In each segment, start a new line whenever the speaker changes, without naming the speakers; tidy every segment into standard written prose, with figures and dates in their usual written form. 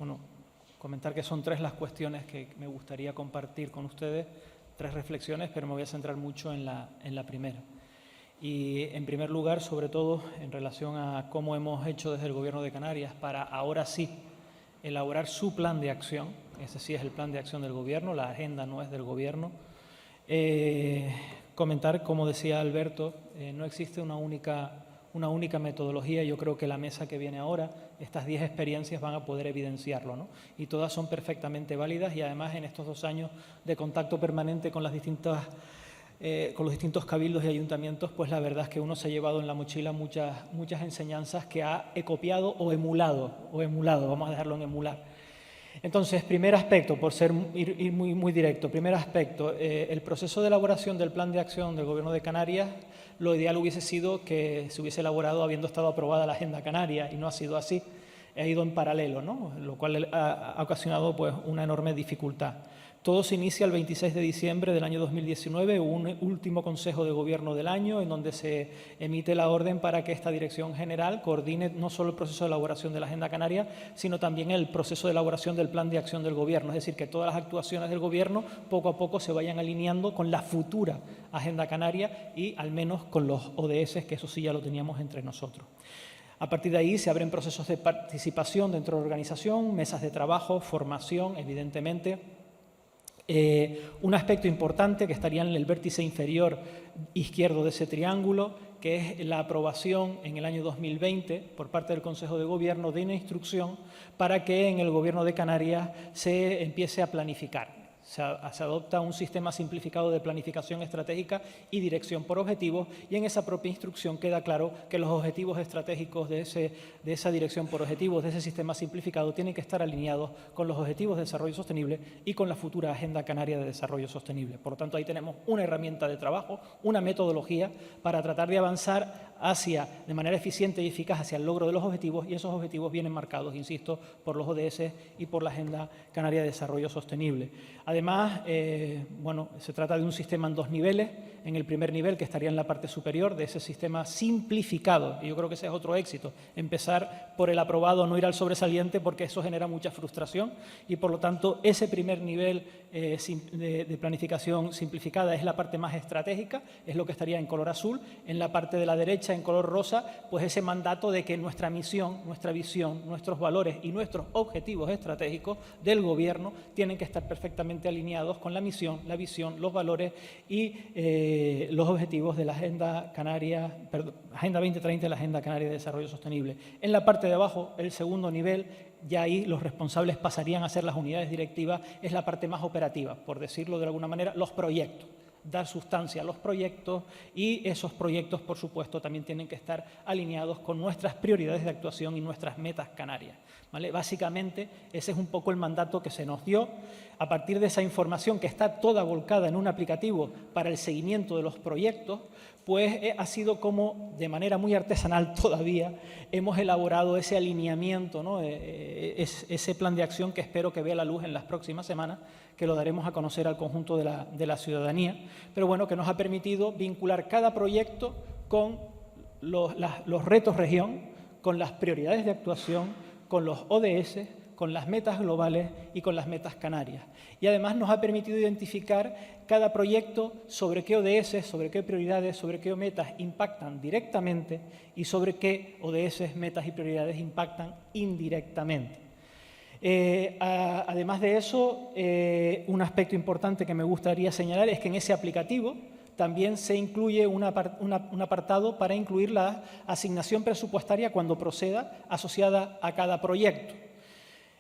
bueno, comentar que son 3 las cuestiones que me gustaría compartir con ustedes, 3 reflexiones, pero me voy a centrar mucho en la primera. Y, en primer lugar, sobre todo, en relación a cómo hemos hecho desde el Gobierno de Canarias para, ahora sí, elaborar su plan de acción. Ese sí es el plan de acción del Gobierno, la agenda no es del Gobierno. Comentar, como decía Alberto, no existe una única metodología. Yo creo que la mesa que viene ahora, estas 10 experiencias van a poder evidenciarlo, ¿no? Y todas son perfectamente válidas y, además, en estos 2 años de contacto permanente con los distintos cabildos y ayuntamientos, pues la verdad es que uno se ha llevado en la mochila muchas enseñanzas que ha copiado o emulado, vamos a dejarlo en emular. Entonces, primer aspecto, por ir muy directo, primer aspecto, el proceso de elaboración del plan de acción del Gobierno de Canarias, lo ideal hubiese sido que se hubiese elaborado habiendo estado aprobada la Agenda Canaria, y no ha sido así, ha ido en paralelo, ¿no? Lo cual ha ocasionado, pues, una enorme dificultad. Todo se inicia el 26 de diciembre del año 2019, un último Consejo de Gobierno del año, en donde se emite la orden para que esta Dirección General coordine no solo el proceso de elaboración de la Agenda Canaria, sino también el proceso de elaboración del Plan de Acción del Gobierno. Es decir, que todas las actuaciones del Gobierno poco a poco se vayan alineando con la futura Agenda Canaria y, al menos, con los ODS, que eso sí ya lo teníamos entre nosotros. A partir de ahí se abren procesos de participación dentro de la organización, mesas de trabajo, formación, evidentemente. Un aspecto importante que estaría en el vértice inferior izquierdo de ese triángulo, que es la aprobación en el año 2020 por parte del Consejo de Gobierno de una instrucción para que en el Gobierno de Canarias se empiece a planificar. Se adopta un sistema simplificado de planificación estratégica y dirección por objetivos, y en esa propia instrucción queda claro que los objetivos estratégicos de esa dirección por objetivos, de ese sistema simplificado, tienen que estar alineados con los objetivos de desarrollo sostenible y con la futura Agenda Canaria de Desarrollo Sostenible. Por lo tanto, ahí tenemos una herramienta de trabajo, una metodología para tratar de avanzar de manera eficiente y eficaz hacia el logro de los objetivos, y esos objetivos vienen marcados, insisto, por los ODS y por la Agenda Canaria de Desarrollo Sostenible. Además, bueno, se trata de un sistema en 2 niveles. En el primer nivel, que estaría en la parte superior de ese sistema simplificado, y yo creo que ese es otro éxito, empezar por el aprobado, no ir al sobresaliente, porque eso genera mucha frustración, y por lo tanto ese primer nivel de planificación simplificada es la parte más estratégica, es lo que estaría en color azul. En la parte de la derecha, en color rosa, pues ese mandato de que nuestra misión, nuestra visión, nuestros valores y nuestros objetivos estratégicos del Gobierno tienen que estar perfectamente alineados con la misión, la visión, los valores y los objetivos de la Agenda 2030 y la Agenda Canaria de Desarrollo Sostenible. En la parte de abajo, el segundo nivel, ya ahí los responsables pasarían a ser las unidades directivas, es la parte más operativa, por decirlo de alguna manera, los proyectos. Dar sustancia a los proyectos, y esos proyectos, por supuesto, también tienen que estar alineados con nuestras prioridades de actuación y nuestras metas canarias, ¿vale? Básicamente, ese es un poco el mandato que se nos dio. A partir de esa información, que está toda volcada en un aplicativo para el seguimiento de los proyectos, pues ha sido como, de manera muy artesanal todavía, hemos elaborado ese alineamiento, ¿no? Ese plan de acción que espero que vea la luz en las próximas semanas, que lo daremos a conocer al conjunto de la ciudadanía, pero bueno, que nos ha permitido vincular cada proyecto con los retos región, con las prioridades de actuación, con los ODS, con las metas globales y con las metas canarias. Y además nos ha permitido identificar cada proyecto sobre qué ODS, sobre qué prioridades, sobre qué metas impactan directamente y sobre qué ODS, metas y prioridades impactan indirectamente. Además de eso, un aspecto importante que me gustaría señalar es que en ese aplicativo también se incluye un apartado para incluir la asignación presupuestaria cuando proceda, asociada a cada proyecto.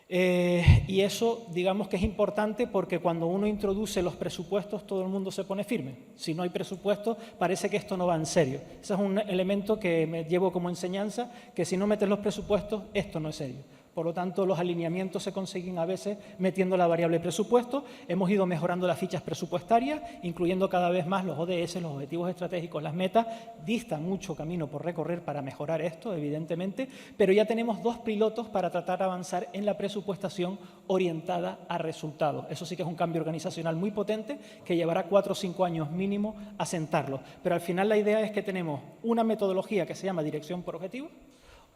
Y eso, digamos que es importante, porque cuando uno introduce los presupuestos todo el mundo se pone firme. Si no hay presupuestos, parece que esto no va en serio. Ese es un elemento que me llevo como enseñanza, que si no metes los presupuestos, esto no es serio. Por lo tanto, los alineamientos se consiguen a veces metiendo la variable presupuesto. Hemos ido mejorando las fichas presupuestarias, incluyendo cada vez más los ODS, los objetivos estratégicos, las metas. Dista mucho camino por recorrer para mejorar esto, evidentemente, pero ya tenemos 2 pilotos para tratar de avanzar en la presupuestación orientada a resultados. Eso sí que es un cambio organizacional muy potente, que llevará 4 o 5 años mínimo asentarlo. Pero al final la idea es que tenemos una metodología que se llama dirección por objetivos,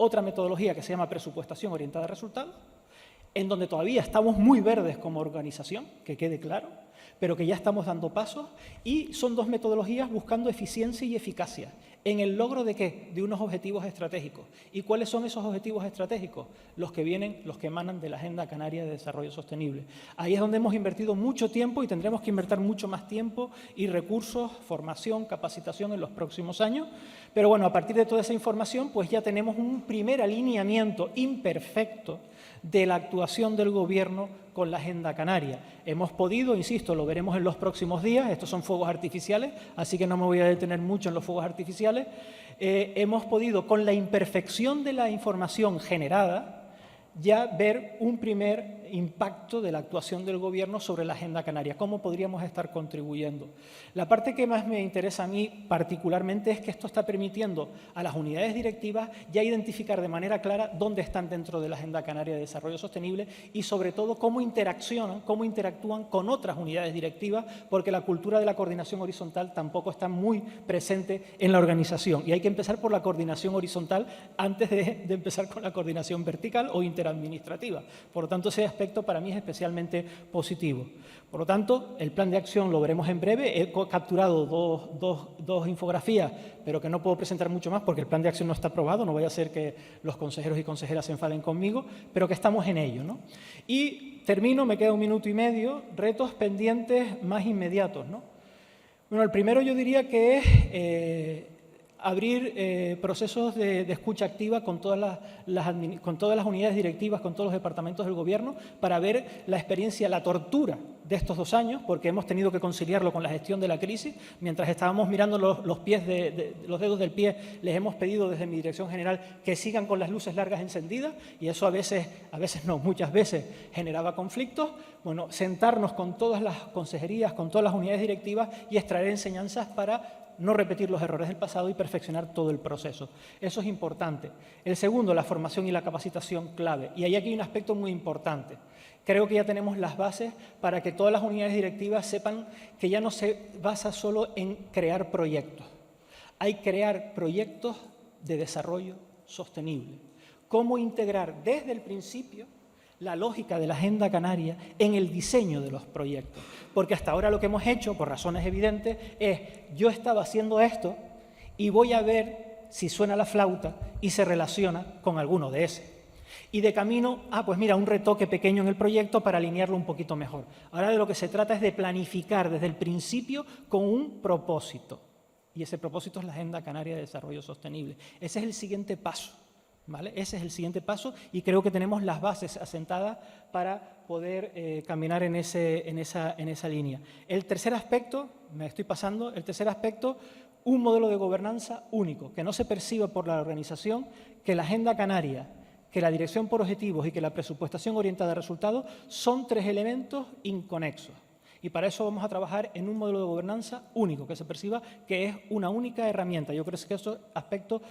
otra metodología que se llama presupuestación orientada a resultados, en donde todavía estamos muy verdes como organización, que quede claro, pero que ya estamos dando pasos, y son 2 metodologías buscando eficiencia y eficacia. ¿En el logro de qué? De unos objetivos estratégicos. ¿Y cuáles son esos objetivos estratégicos? Los que emanan de la Agenda Canaria de Desarrollo Sostenible. Ahí es donde hemos invertido mucho tiempo y tendremos que invertir mucho más tiempo y recursos, formación, capacitación en los próximos años. Pero bueno, a partir de toda esa información, pues ya tenemos un primer alineamiento imperfecto de la actuación del Gobierno con la Agenda Canaria. Hemos podido, insisto, lo veremos en los próximos días, estos son fuegos artificiales, así que no me voy a detener mucho en los fuegos artificiales, hemos podido, con la imperfección de la información generada, ya ver un primer impacto de la actuación del Gobierno sobre la Agenda Canaria, cómo podríamos estar contribuyendo. La parte que más me interesa a mí particularmente es que esto está permitiendo a las unidades directivas ya identificar de manera clara dónde están dentro de la Agenda Canaria de Desarrollo Sostenible y, sobre todo, cómo interactúan con otras unidades directivas, porque la cultura de la coordinación horizontal tampoco está muy presente en la organización. Y hay que empezar por la coordinación horizontal antes de empezar con la coordinación vertical o interadministrativa. Por lo tanto, ese aspecto para mí es especialmente positivo. Por lo tanto, el plan de acción lo veremos en breve. He capturado dos infografías, pero que no puedo presentar mucho más porque el plan de acción no está aprobado, no vaya a ser que los consejeros y consejeras se enfaden conmigo, pero que estamos en ello, ¿no? Y termino, me queda 1 minuto y medio, retos pendientes más inmediatos, ¿no? Bueno, el primero yo diría que es abrir procesos de escucha activa con todas las unidades directivas, con todos los departamentos del Gobierno, para ver la experiencia, la tortura de estos 2 años, porque hemos tenido que conciliarlo con la gestión de la crisis. Mientras estábamos mirando los dedos del pie, les hemos pedido desde mi dirección general que sigan con las luces largas encendidas, y eso a veces no, muchas veces generaba conflictos. Bueno, sentarnos con todas las consejerías, con todas las unidades directivas y extraer enseñanzas para no repetir los errores del pasado y perfeccionar todo el proceso. Eso es importante. El segundo, la formación y la capacitación clave. Y ahí aquí hay un aspecto muy importante. Creo que ya tenemos las bases para que todas las unidades directivas sepan que ya no se basa solo en crear proyectos. Hay que crear proyectos de desarrollo sostenible. Cómo integrar desde el principio la lógica de la Agenda Canaria en el diseño de los proyectos. Porque hasta ahora lo que hemos hecho, por razones evidentes, es yo estaba haciendo esto y voy a ver si suena la flauta y se relaciona con alguno de ese. Y de camino, pues mira, un retoque pequeño en el proyecto para alinearlo un poquito mejor. Ahora de lo que se trata es de planificar desde el principio con un propósito. Y ese propósito es la Agenda Canaria de Desarrollo Sostenible. Ese es el siguiente paso. ¿Vale? Ese es el siguiente paso y creo que tenemos las bases asentadas para poder caminar en esa línea. El tercer aspecto, un modelo de gobernanza único, que no se perciba por la organización que la Agenda Canaria, que la dirección por objetivos y que la presupuestación orientada a resultados son 3 elementos inconexos. Y para eso vamos a trabajar en un modelo de gobernanza único, que se perciba que es una única herramienta. Yo creo que eso es aspecto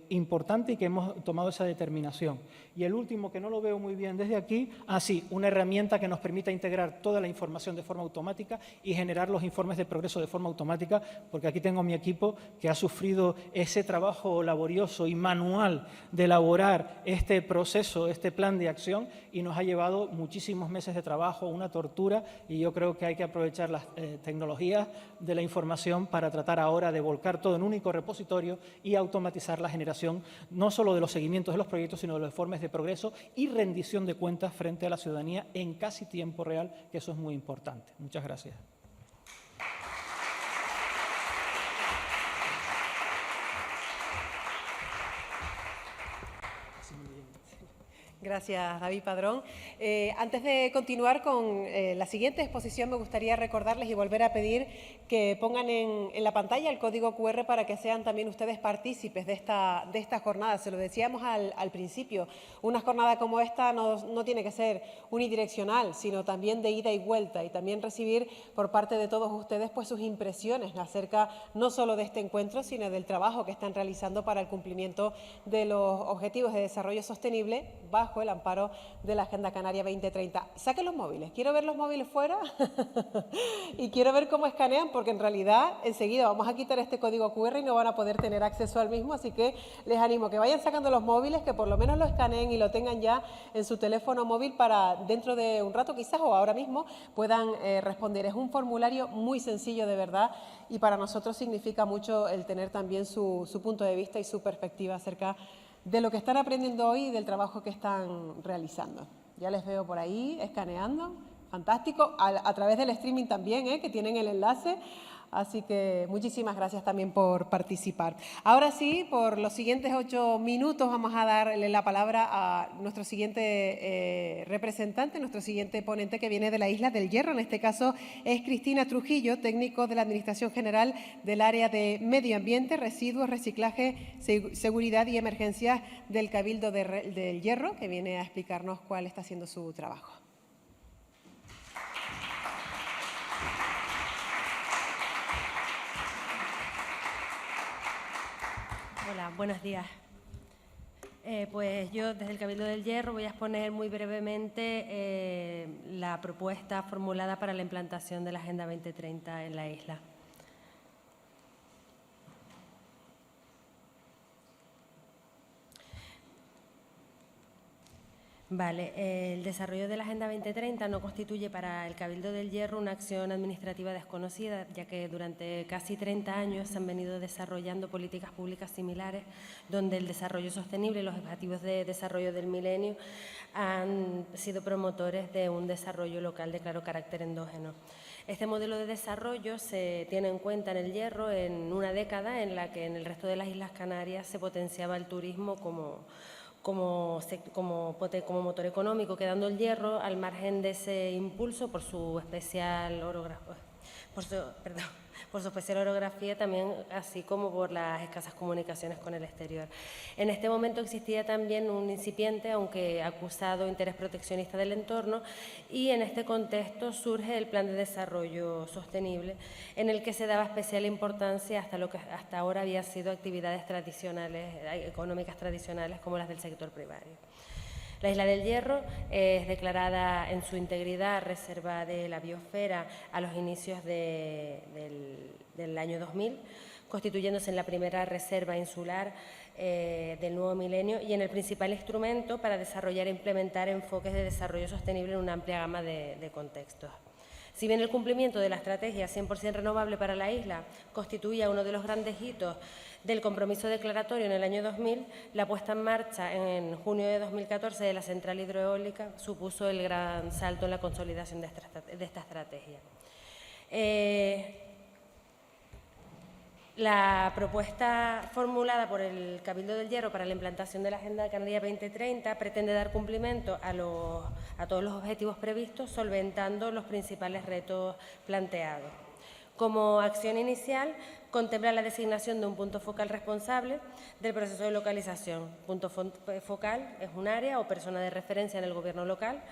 importante y que hemos tomado esa determinación. Y el último, que no lo veo muy bien desde aquí, sí, una herramienta que nos permita integrar toda la información de forma automática y generar los informes de progreso de forma automática, porque aquí tengo a mi equipo que ha sufrido ese trabajo laborioso y manual de elaborar este proceso, este plan de acción, y nos ha llevado muchísimos meses de trabajo, una tortura, y yo creo que hay que aprovechar las tecnologías de la información para tratar ahora de volcar todo en un único repositorio y automatizar la generación no solo de los seguimientos de los proyectos, sino de los informes de progreso y rendición de cuentas frente a la ciudadanía en casi tiempo real, que eso es muy importante. Muchas gracias.
Gracias, David Padrón. Antes de continuar con la siguiente exposición, me gustaría recordarles y volver a pedir que pongan en la pantalla el código QR para que sean también ustedes partícipes de esta jornada. Se lo decíamos al principio, una jornada como esta no tiene que ser unidireccional, sino también de ida y vuelta, y también recibir por parte de todos ustedes pues sus impresiones acerca no solo de este encuentro, sino del trabajo que están realizando para el cumplimiento de los objetivos de desarrollo sostenible bajo bajo el amparo de la Agenda Canaria 2030. Saquen los móviles, quiero ver los móviles fuera y quiero ver cómo escanean, porque en realidad enseguida vamos a quitar este código QR y no van a poder tener acceso al mismo, así que les animo a que vayan sacando los móviles, que por lo menos lo escaneen y lo tengan ya en su teléfono móvil para dentro de un rato quizás o ahora mismo puedan responder. Es un formulario muy sencillo de verdad y para nosotros significa mucho el tener también su punto de vista y su perspectiva acerca de lo que están aprendiendo hoy y del trabajo que están realizando. Ya les veo por ahí escaneando, fantástico, a través del streaming también, que tienen el enlace. Así que muchísimas gracias también por participar. Ahora sí, por los siguientes 8 minutos vamos a darle la palabra a nuestro siguiente representante, nuestro siguiente ponente que viene de la Isla del Hierro. En este caso es Cristina Trujillo, técnico de la Administración General del Área de Medio Ambiente, Residuos, Reciclaje, Seguridad y Emergencias del Cabildo del Hierro, que viene a explicarnos cuál está siendo su trabajo.
Hola, buenos días. Pues yo desde el Cabildo del Hierro voy a exponer muy brevemente la propuesta formulada para la implantación de la Agenda 2030 en la isla. Vale, el desarrollo de la Agenda 2030 no constituye para el Cabildo del Hierro una acción administrativa desconocida, ya que durante casi 30 años se han venido desarrollando políticas públicas similares, donde el desarrollo sostenible y los objetivos de desarrollo del milenio han sido promotores de un desarrollo local de claro carácter endógeno. Este modelo de desarrollo se tiene en cuenta en el Hierro en una década en la que en el resto de las Islas Canarias se potenciaba el turismo como motor económico, quedando el Hierro al margen de ese impulso por su especial orografía también, así como por las escasas comunicaciones con el exterior. En este momento existía también un incipiente, aunque acusado, interés proteccionista del entorno, y en este contexto surge el Plan de Desarrollo Sostenible, en el que se daba especial importancia hasta lo que hasta ahora había sido actividades tradicionales, económicas tradicionales, como las del sector primario. La Isla del Hierro es declarada en su integridad reserva de la biosfera a los inicios del año 2000, constituyéndose en la primera reserva insular del nuevo milenio y en el principal instrumento para desarrollar e implementar enfoques de desarrollo sostenible en una amplia gama de contextos. Si bien el cumplimiento de la estrategia 100% renovable para la isla constituía uno de los grandes hitos del compromiso declaratorio en el año 2000, la puesta en marcha en junio de 2014 de la central hidroeólica supuso el gran salto en la consolidación de esta estrategia. La propuesta formulada por el Cabildo del Hierro para la implantación de la Agenda Canaria 2030 pretende dar cumplimiento a todos los objetivos previstos, solventando los principales retos planteados. Como acción inicial, contempla la designación de un punto focal responsable del proceso de localización. Punto focal es un área o persona de referencia en el Gobierno local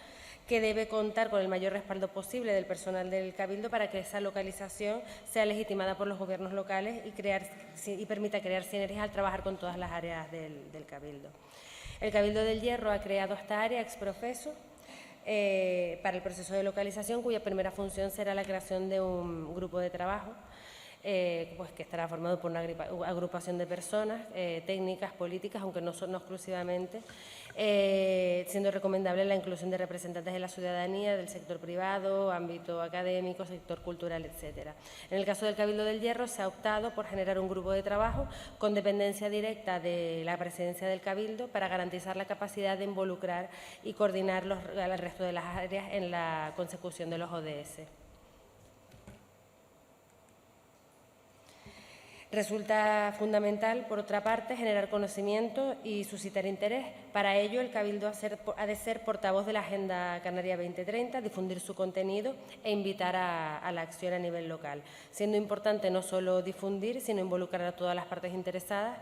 que debe contar con el mayor respaldo posible del personal del Cabildo para que esa localización sea legitimada por los gobiernos locales y permita crear sinergias al trabajar con todas las áreas del Cabildo. El Cabildo del Hierro ha creado esta área ex profeso para el proceso de localización, cuya primera función será la creación de un grupo de trabajo pues que estará formado por una agrupación de personas, técnicas, políticas, aunque no exclusivamente, siendo recomendable la inclusión de representantes de la ciudadanía, del sector privado, ámbito académico, sector cultural, etcétera. En el caso del Cabildo del Hierro se ha optado por generar un grupo de trabajo con dependencia directa de la presidencia del Cabildo para garantizar la capacidad de involucrar y coordinar al resto de las áreas en la consecución de los ODS. Resulta fundamental, por otra parte, generar conocimiento y suscitar interés. Para ello, el Cabildo ha de ser portavoz de la Agenda Canaria 2030, difundir su contenido e invitar a la acción a nivel local, siendo importante no solo difundir, sino involucrar a todas las partes interesadas,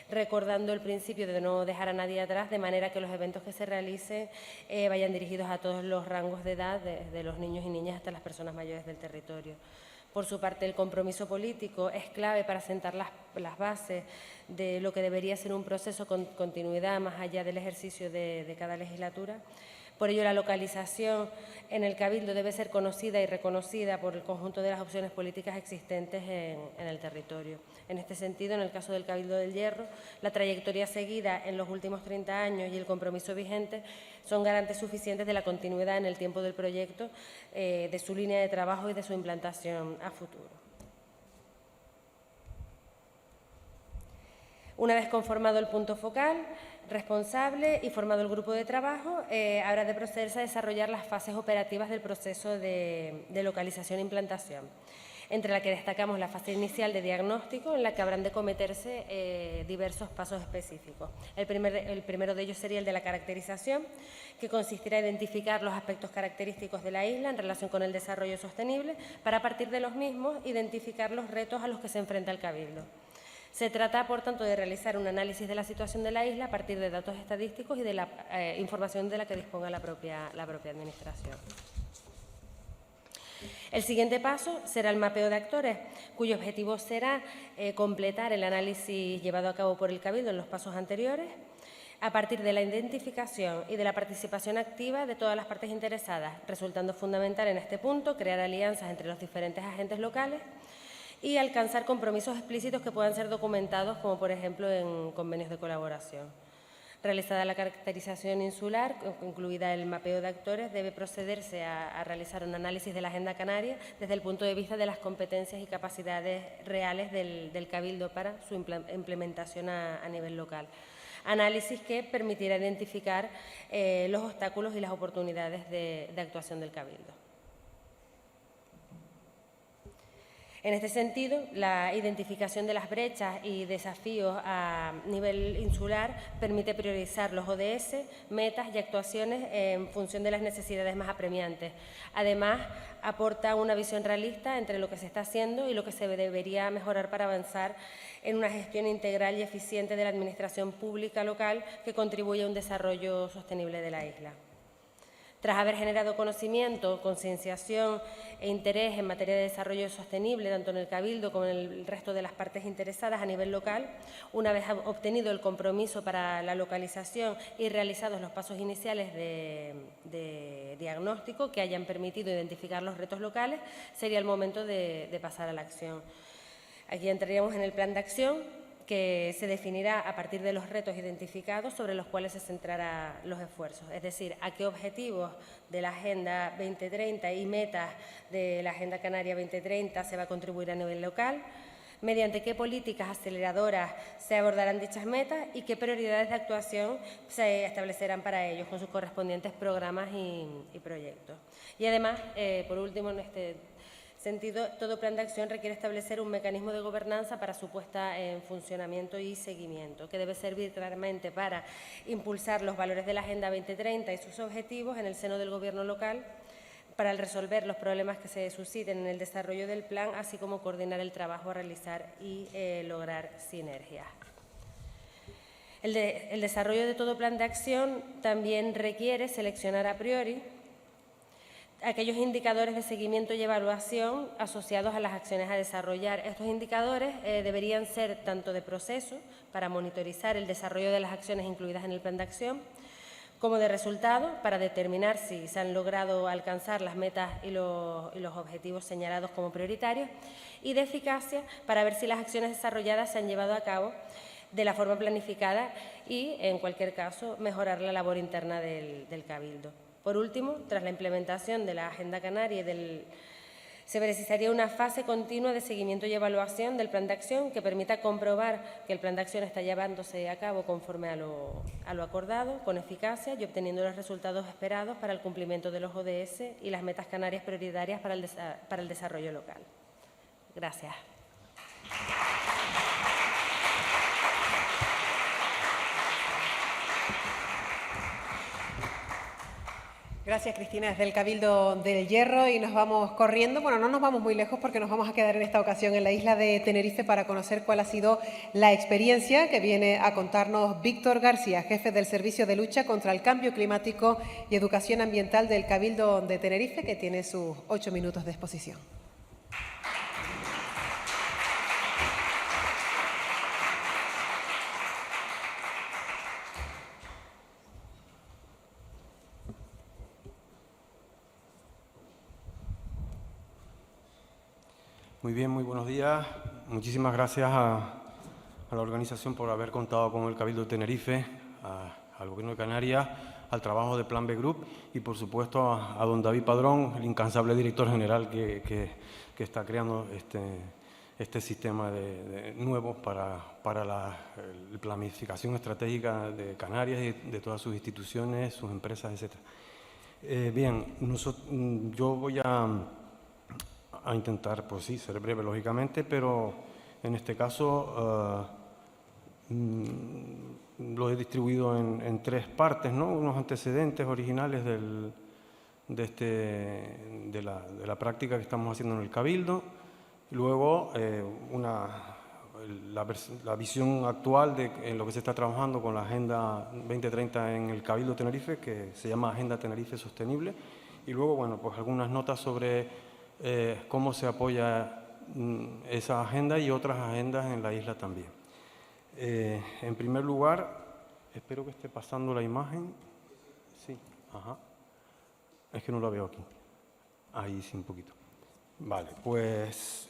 recordando el principio de no dejar a nadie atrás, de manera que los eventos que se realicen vayan dirigidos a todos los rangos de edad, desde los niños y niñas hasta las personas mayores del territorio. Por su parte, el compromiso político es clave para sentar las bases de lo que debería ser un proceso con continuidad más allá del ejercicio de cada legislatura. Por ello, la localización en el Cabildo debe ser conocida y reconocida por el conjunto de las opciones políticas existentes en el territorio. En este sentido, en el caso del Cabildo del Hierro, la trayectoria seguida en los últimos 30 años y el compromiso vigente son garantes suficientes de la continuidad en el tiempo del proyecto, de su línea de trabajo y de su implantación a futuro. Una vez conformado el punto focal responsable y formado el grupo de trabajo, habrá de procederse a desarrollar las fases operativas del proceso de localización e implantación, entre la que destacamos la fase inicial de diagnóstico, en la que habrán de cometerse diversos pasos específicos. El primero de ellos sería el de la caracterización, que consistirá en identificar los aspectos característicos de la isla en relación con el desarrollo sostenible, para a partir de los mismos identificar los retos a los que se enfrenta el Cabildo. Se trata, por tanto, de realizar un análisis de la situación de la isla a partir de datos estadísticos y de la información de la que disponga la propia Administración. El siguiente paso será el mapeo de actores, cuyo objetivo será completar el análisis llevado a cabo por el Cabildo en los pasos anteriores, a partir de la identificación y de la participación activa de todas las partes interesadas, resultando fundamental en este punto crear alianzas entre los diferentes agentes locales y alcanzar compromisos explícitos que puedan ser documentados, como por ejemplo en convenios de colaboración. Realizada la caracterización insular, incluida el mapeo de actores, debe procederse a realizar un análisis de la Agenda Canaria desde el punto de vista de las competencias y capacidades reales del Cabildo para su implementación a nivel local. Análisis que permitirá identificar los obstáculos y las oportunidades de actuación del Cabildo. En este sentido, la identificación de las brechas y desafíos a nivel insular permite priorizar los ODS, metas y actuaciones en función de las necesidades más apremiantes. Además, aporta una visión realista entre lo que se está haciendo y lo que se debería mejorar para avanzar en una gestión integral y eficiente de la administración pública local que contribuya a un desarrollo sostenible de la isla. Tras haber generado conocimiento, concienciación e interés en materia de desarrollo sostenible, tanto en el Cabildo como en el resto de las partes interesadas a nivel local, una vez obtenido el compromiso para la localización y realizados los pasos iniciales de diagnóstico que hayan permitido identificar los retos locales, sería el momento de pasar a la acción. Aquí entraríamos en el plan de acción, que se definirá a partir de los retos identificados sobre los cuales se centrarán los esfuerzos, es decir, a qué objetivos de la Agenda 2030 y metas de la Agenda Canaria 2030 se va a contribuir a nivel local, mediante qué políticas aceleradoras se abordarán dichas metas y qué prioridades de actuación se establecerán para ellos con sus correspondientes programas y proyectos. Y además, por último, en este sentido, todo plan de acción requiere establecer un mecanismo de gobernanza para su puesta en funcionamiento y seguimiento, que debe servir claramente para impulsar los valores de la Agenda 2030 y sus objetivos en el seno del Gobierno local, para resolver los problemas que se susciten en el desarrollo del plan, así como coordinar el trabajo a realizar y lograr sinergias. El desarrollo de todo plan de acción también requiere seleccionar a priori aquellos indicadores de seguimiento y evaluación asociados a las acciones a desarrollar. Estos indicadores deberían ser tanto de proceso, para monitorizar el desarrollo de las acciones incluidas en el plan de acción, como de resultado, para determinar si se han logrado alcanzar las metas y los objetivos señalados como prioritarios, y de eficacia, para ver si las acciones desarrolladas se han llevado a cabo de la forma planificada y, en cualquier caso, mejorar la labor interna del Cabildo. Por último, tras la implementación de la Agenda Canaria se precisaría una fase continua de seguimiento y evaluación del plan de acción que permita comprobar que el plan de acción está llevándose a cabo conforme a lo acordado, con eficacia y obteniendo los resultados esperados para el cumplimiento de los ODS y las metas canarias prioritarias para el desarrollo local. Gracias.
Gracias, Cristina, desde el Cabildo del Hierro, y nos vamos corriendo. Bueno, no nos vamos muy lejos porque nos vamos a quedar en esta ocasión en la isla de Tenerife para conocer cuál ha sido la experiencia que viene a contarnos Víctor García, jefe del Servicio de Lucha contra el Cambio Climático y Educación Ambiental del Cabildo de Tenerife, que tiene sus 8 minutos de exposición.
Muy bien, muy buenos días. Muchísimas gracias a la organización por haber contado con el Cabildo de Tenerife, al Gobierno de Canarias, al trabajo de Plan B Group y, por supuesto, a don David Padrón, el incansable director general que está creando este sistema nuevo para la planificación estratégica de Canarias y de todas sus instituciones, sus empresas, etc. Bien, yo voy a intentar, pues sí, ser breve, lógicamente, pero en este caso lo he distribuido en tres partes, ¿no? Unos antecedentes originales de la práctica que estamos haciendo en el Cabildo, luego la visión actual en lo que se está trabajando con la Agenda 2030 en el Cabildo de Tenerife, que se llama Agenda Tenerife Sostenible, y luego, bueno, pues algunas notas sobre cómo se apoya esa agenda y otras agendas en la isla también. En primer lugar, espero que esté pasando la imagen. Sí, ajá. Es que no la veo aquí. Ahí sí, un poquito. Vale, pues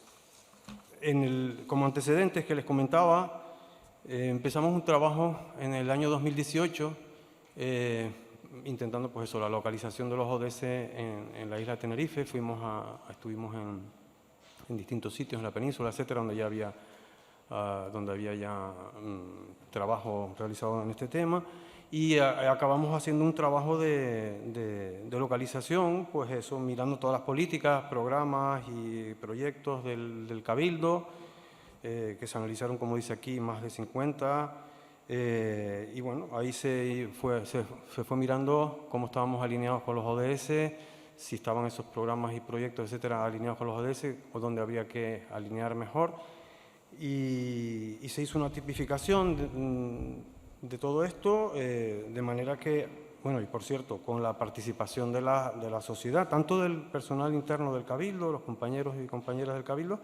como antecedentes que les comentaba, empezamos un trabajo en el año 2018 intentando, pues eso, la localización de los ODS en la isla de Tenerife. Estuvimos en distintos sitios en la península, etcétera, donde había ya trabajo realizado en este tema, y acabamos haciendo un trabajo de localización, pues eso, mirando todas las políticas, programas y proyectos del Cabildo, que se analizaron, como dice aquí, más de 50, y bueno, ahí se fue mirando cómo estábamos alineados con los ODS, si estaban esos programas y proyectos, etcétera, alineados con los ODS, o dónde habría que alinear mejor. Y se hizo una tipificación de todo esto, de manera que, bueno, y por cierto, con la participación de la sociedad, tanto del personal interno del Cabildo, los compañeros y compañeras del Cabildo,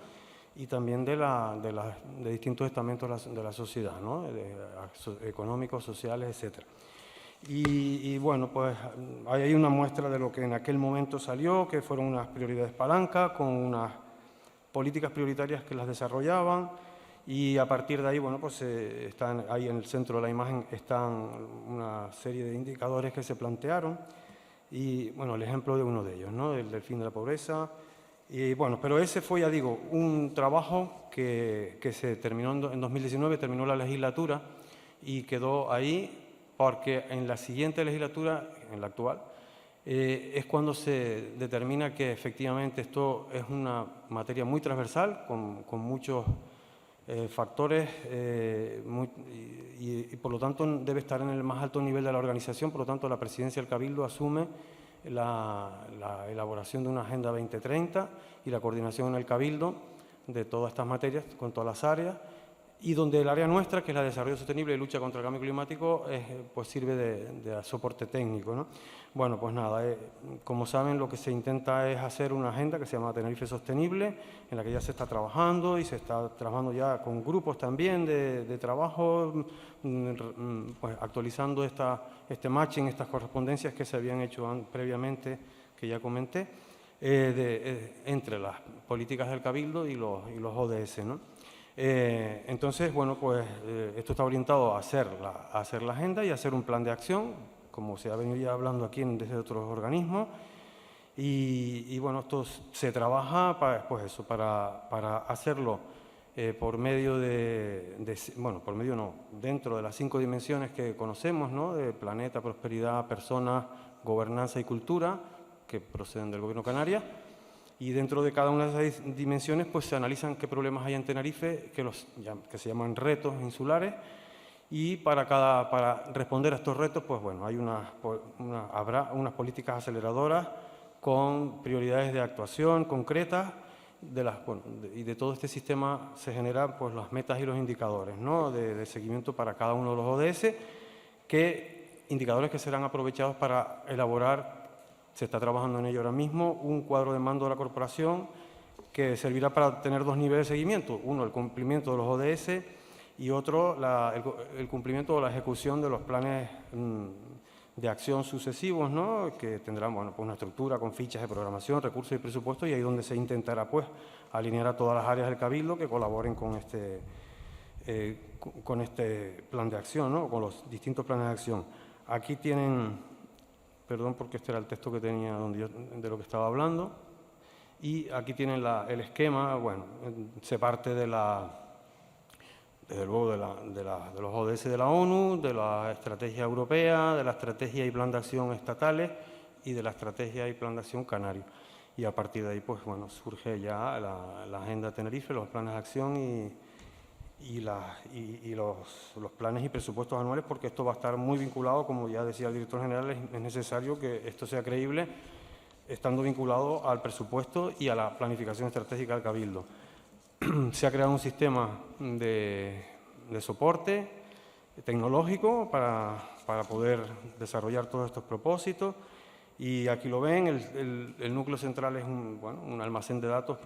y también de distintos estamentos de la sociedad, ¿no? Económicos, sociales, etcétera. Y bueno, pues hay una muestra de lo que en aquel momento salió, que fueron unas prioridades palanca, con unas políticas prioritarias que las desarrollaban, y a partir de ahí, bueno, pues están ahí en el centro de la imagen están una serie de indicadores que se plantearon, y bueno, el ejemplo de uno de ellos, ¿no? El del fin de la pobreza. Y bueno, pero ese fue, ya digo, un trabajo que se terminó en 2019, terminó la legislatura y quedó ahí, porque en la siguiente legislatura, en la actual, es cuando se determina que efectivamente esto es una materia muy transversal, con muchos factores y por lo tanto debe estar en el más alto nivel de la organización. Por lo tanto, la presidencia del Cabildo asume la elaboración de una Agenda 2030 y la coordinación en el Cabildo de todas estas materias con todas las áreas, y donde el área nuestra, que es la de desarrollo sostenible y lucha contra el cambio climático, pues sirve de soporte técnico, ¿no? Bueno, pues nada, como saben, lo que se intenta es hacer una agenda que se llama Tenerife Sostenible, en la que ya se está trabajando, y se está trabajando ya con grupos también de trabajo, pues actualizando este matching, estas correspondencias que se habían hecho previamente, que ya comenté, entre las políticas del Cabildo y los ODS, ¿no? Entonces, bueno, pues esto está orientado a hacer la agenda y a hacer un plan de acción, como se ha venido ya hablando aquí desde otros organismos, y bueno, esto se trabaja para hacerlo por medio dentro de las 5 dimensiones que conocemos, ¿no? De planeta, prosperidad, personas, gobernanza y cultura, que proceden del Gobierno de Canarias. Y dentro de cada una de esas dimensiones, pues se analizan qué problemas hay en Tenerife, que se llaman retos insulares, y para responder a estos retos, pues bueno, habrá unas políticas aceleradoras con prioridades de actuación concretas, y de todo este sistema se generan pues las metas y los indicadores, ¿no? de seguimiento para cada uno de los ODS, indicadores que serán aprovechados para elaborar. Se está trabajando en ello ahora mismo, un cuadro de mando de la corporación que servirá para tener 2 niveles de seguimiento. Uno, el cumplimiento de los ODS, y otro, el cumplimiento o la ejecución de los planes de acción sucesivos, ¿no? Que tendrán, bueno, pues una estructura con fichas de programación, recursos y presupuestos, y ahí donde se intentará, pues, alinear a todas las áreas del Cabildo que colaboren con este plan de acción, ¿no? Con los distintos planes de acción. Aquí tienen, perdón porque este era el texto que tenía de lo que estaba hablando, y aquí tienen el esquema. Bueno, se parte desde luego de los ODS de la ONU, de la estrategia europea, de la estrategia y plan de acción estatales y de la estrategia y plan de acción canario. Y a partir de ahí, pues bueno, surge ya la agenda de Tenerife, los planes de acción y los planes y presupuestos anuales, porque esto va a estar muy vinculado, como ya decía el director general, es necesario que esto sea creíble, estando vinculado al presupuesto y a la planificación estratégica del Cabildo. Se ha creado un sistema de soporte tecnológico para poder desarrollar todos estos propósitos, y aquí lo ven, el núcleo central es un almacén de datos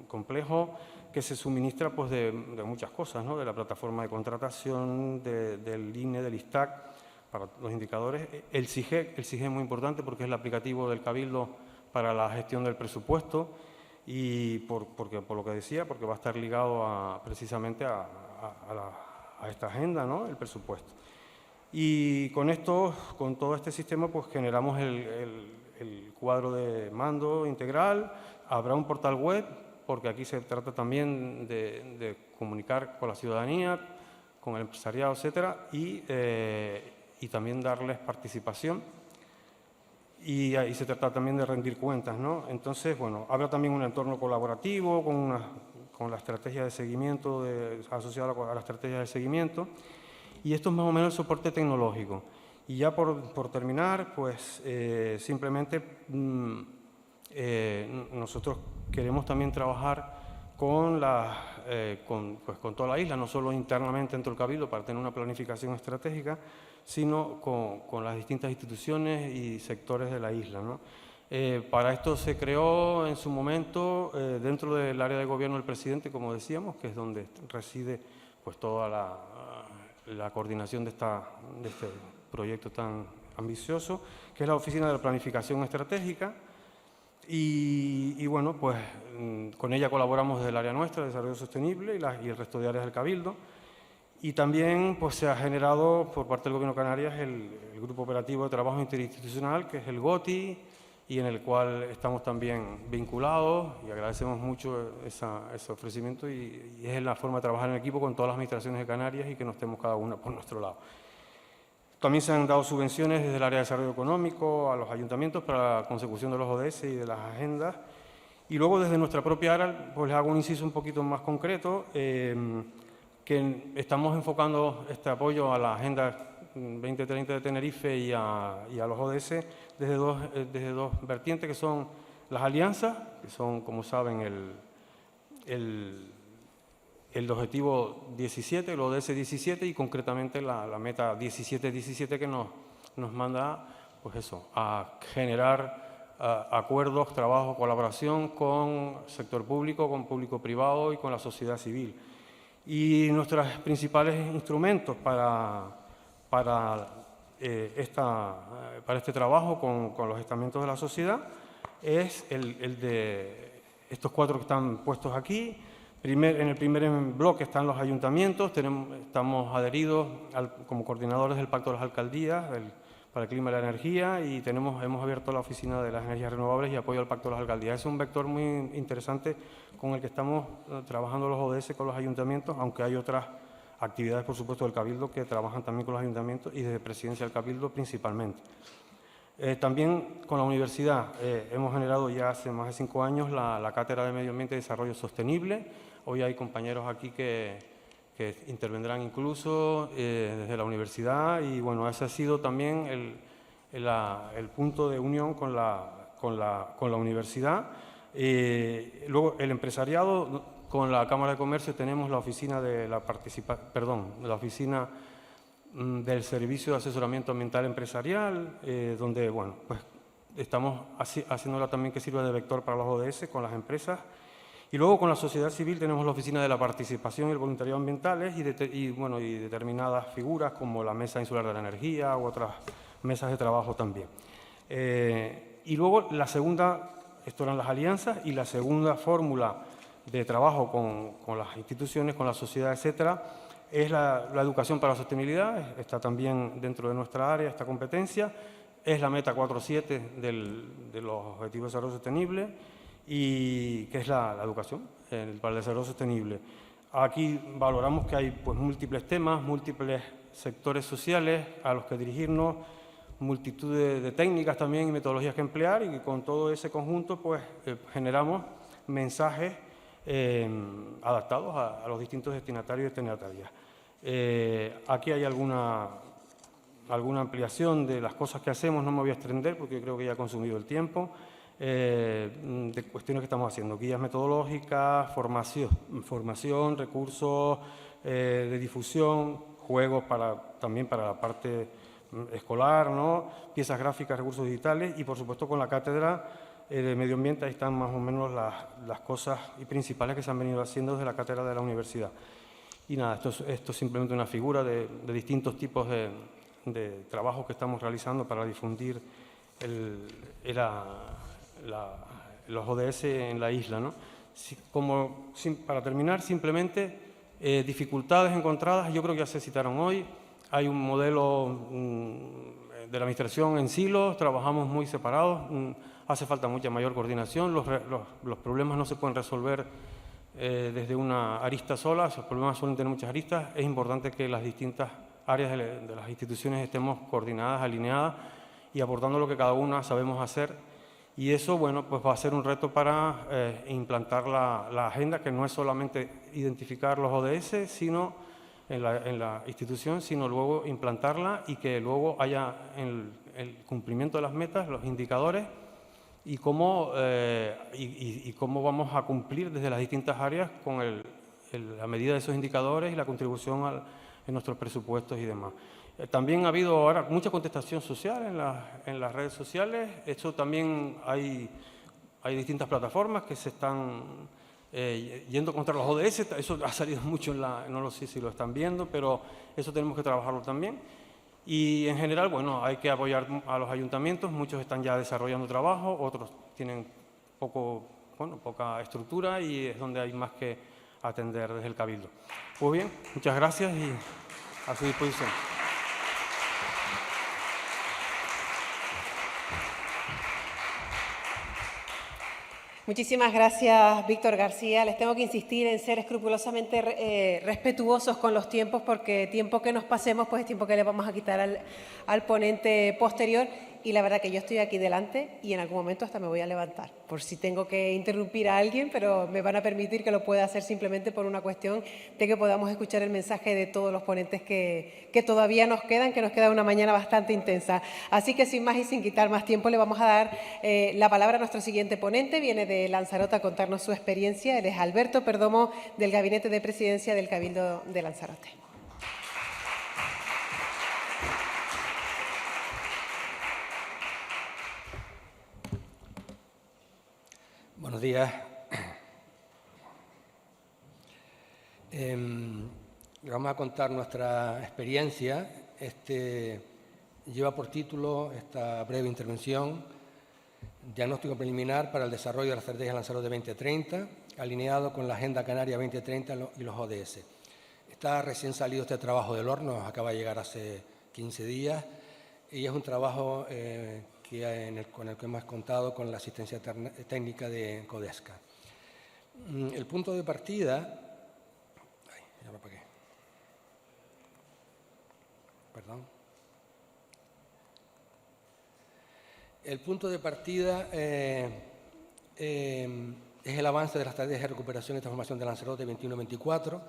complejo que se suministra, pues, de muchas cosas, ¿no? De la plataforma de contratación, del INE, del ISTAC, para los indicadores. El SIGEC es muy importante porque es el aplicativo del Cabildo para la gestión del presupuesto, y por lo que decía, porque va a estar ligado precisamente a esta agenda, ¿no? El presupuesto. Y con todo este sistema, pues generamos el cuadro de mando integral. Habrá un portal web, porque aquí se trata también de comunicar con la ciudadanía, con el empresariado, etcétera, y también darles participación. Y ahí se trata también de rendir cuentas, ¿no? Entonces, bueno, habrá también un entorno colaborativo con la estrategia de seguimiento, asociada a la estrategia de seguimiento. Y esto es más o menos el soporte tecnológico. Y ya por terminar, pues simplemente nosotros queremos también trabajar con toda la isla, no solo internamente dentro del Cabildo para tener una planificación estratégica, sino con las distintas instituciones y sectores de la isla, ¿no? Para esto se creó en su momento, dentro del área de gobierno del presidente, como decíamos, que es donde reside, pues, toda la coordinación de este proyecto tan ambicioso, que es la Oficina de la Planificación Estratégica. Y bueno, pues con ella colaboramos desde el área nuestra, Desarrollo Sostenible, y el resto de áreas del Cabildo. Y también, pues, se ha generado por parte del Gobierno de Canarias el Grupo Operativo de Trabajo Interinstitucional, que es el GOTI, y en el cual estamos también vinculados, y agradecemos mucho ese ofrecimiento, y es la forma de trabajar en equipo con todas las administraciones de Canarias y que no estemos cada una por nuestro lado. También se han dado subvenciones desde el área de desarrollo económico a los ayuntamientos para la consecución de los ODS y de las agendas. Y luego, desde nuestra propia área, pues les hago un inciso un poquito más concreto, que estamos enfocando este apoyo a la Agenda 2030 de Tenerife y a los ODS desde dos vertientes, que son las alianzas, que son, como saben, el objetivo 17, el ODS 17, y concretamente la meta 17-17, que nos manda, pues eso, a generar acuerdos, trabajo, colaboración con sector público, con público-privado y con la sociedad civil. Y nuestros principales instrumentos para este trabajo con los estamentos de la sociedad es el de estos 4 que están puestos aquí. En el primer bloque están los ayuntamientos. Estamos adheridos como coordinadores del Pacto de las Alcaldías para el Clima y la Energía, y hemos abierto la Oficina de las Energías Renovables y apoyo al Pacto de las Alcaldías. Es un vector muy interesante con el que estamos trabajando los ODS con los ayuntamientos, aunque hay otras actividades, por supuesto, del Cabildo que trabajan también con los ayuntamientos y desde Presidencia del Cabildo principalmente. También con la universidad hemos generado ya hace más de 5 años la Cátedra de Medio Ambiente y Desarrollo Sostenible. Hoy hay compañeros aquí que intervendrán incluso desde la universidad, y bueno, ese ha sido también el punto de unión con la universidad. Luego, el empresariado, con la Cámara de Comercio tenemos la oficina la oficina del Servicio de Asesoramiento Ambiental Empresarial, donde, bueno, pues estamos haciéndola también que sirva de vector para los ODS con las empresas. Y luego, con la sociedad civil, tenemos la Oficina de la Participación y el Voluntariado Ambientales y determinadas figuras como la Mesa Insular de la Energía u otras mesas de trabajo también. Y luego la segunda, esto eran las alianzas, y la segunda fórmula de trabajo con las instituciones, con la sociedad, etcétera, es la educación para la sostenibilidad. Está también dentro de nuestra área, esta competencia. Es la meta 4.7 de los Objetivos de Desarrollo Sostenible, y que es la educación para el desarrollo sostenible. Aquí valoramos que hay pues, múltiples temas, múltiples sectores sociales a los que dirigirnos, multitud de técnicas también y metodologías que emplear, y con todo ese conjunto pues, generamos mensajes adaptados a los distintos destinatarios y destinatarias. Aquí hay alguna ampliación de las cosas que hacemos, no me voy a extender porque creo que ya he consumido el tiempo, de cuestiones que estamos haciendo, guías metodológicas, formación, recursos de difusión, juegos también para la parte escolar, ¿no? Piezas gráficas, recursos digitales, y por supuesto con la cátedra de medio ambiente. Ahí están más o menos las cosas principales que se han venido haciendo desde la cátedra de la universidad. Y nada, esto es simplemente una figura de distintos tipos de trabajos que estamos realizando para difundir los ODS en la isla, ¿no? Para terminar, simplemente dificultades encontradas, yo creo que ya se citaron hoy. Hay un modelo de la administración en silos, trabajamos muy separados, hace falta mucha mayor coordinación, los problemas no se pueden resolver desde una arista sola, esos problemas suelen tener muchas aristas. Es importante que las distintas áreas de las instituciones estemos coordinadas, alineadas y aportando lo que cada una sabemos hacer. Y eso, bueno, pues va a ser un reto para implantar la agenda, que no es solamente identificar los ODS, sino en la institución, sino luego implantarla y que luego haya el cumplimiento de las metas, los indicadores y cómo vamos a cumplir desde las distintas áreas con la medida de esos indicadores y la contribución en nuestros presupuestos y demás. También ha habido ahora mucha contestación social en las redes sociales. Esto también hay distintas plataformas que se están yendo contra los ODS. Eso ha salido mucho no lo sé si lo están viendo, pero eso tenemos que trabajarlo también. Y en general, bueno, hay que apoyar a los ayuntamientos. Muchos están ya desarrollando trabajo, otros tienen poca estructura y es donde hay más que atender desde el Cabildo. Pues bien, muchas gracias y a su disposición.
Muchísimas gracias, Víctor García. Les tengo que insistir en ser escrupulosamente respetuosos con los tiempos, porque tiempo que nos pasemos pues es tiempo que le vamos a quitar al ponente posterior. Y la verdad que yo estoy aquí delante y en algún momento hasta me voy a levantar, por si tengo que interrumpir a alguien, pero me van a permitir que lo pueda hacer simplemente por una cuestión de que podamos escuchar el mensaje de todos los ponentes que todavía nos quedan, que nos queda una mañana bastante intensa. Así que sin más y sin quitar más tiempo le vamos a dar la palabra a nuestro siguiente ponente. Viene de Lanzarote a contarnos su experiencia. Él es Alberto Perdomo, del Gabinete de Presidencia del Cabildo de Lanzarote.
Buenos días. Vamos a contar nuestra experiencia. Lleva por título esta breve intervención: Diagnóstico preliminar para el desarrollo de la Estrategia Lanzarote 2030, alineado con la Agenda Canaria 2030 y los ODS. Está recién salido este trabajo del horno, acaba de llegar hace 15 días, y es un trabajo con el que hemos contado con la asistencia técnica de Codesca. El punto de partida... ya me apagué. Perdón. El punto de partida es el avance de la Estrategia de Recuperación y Transformación de Lanzarote 21-24.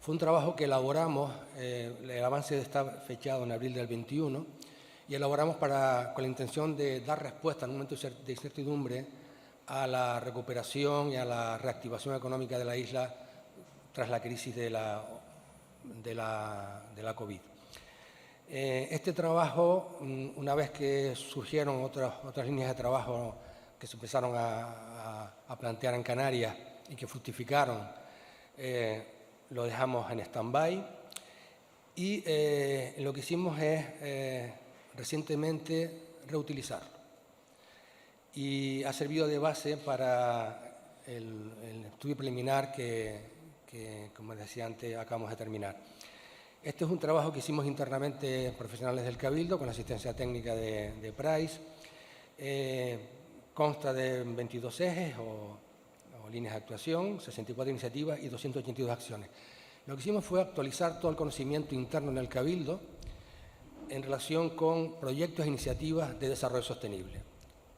Fue un trabajo que elaboramos, el avance está fechado en abril del 21, y elaboramos con la intención de dar respuesta en un momento de incertidumbre a la recuperación y a la reactivación económica de la isla tras la crisis de la COVID. Este trabajo, una vez que surgieron otras líneas de trabajo que se empezaron a plantear en Canarias y que fructificaron, lo dejamos en stand-by y lo que hicimos es recientemente reutilizarlo. Y ha servido de base para el estudio preliminar que, como decía antes, acabamos de terminar. Este es un trabajo que hicimos internamente profesionales del Cabildo con la asistencia técnica de Price. Consta de 22 ejes o líneas de actuación, 64 iniciativas y 282 acciones. Lo que hicimos fue actualizar todo el conocimiento interno en el Cabildo en relación con proyectos e iniciativas de desarrollo sostenible.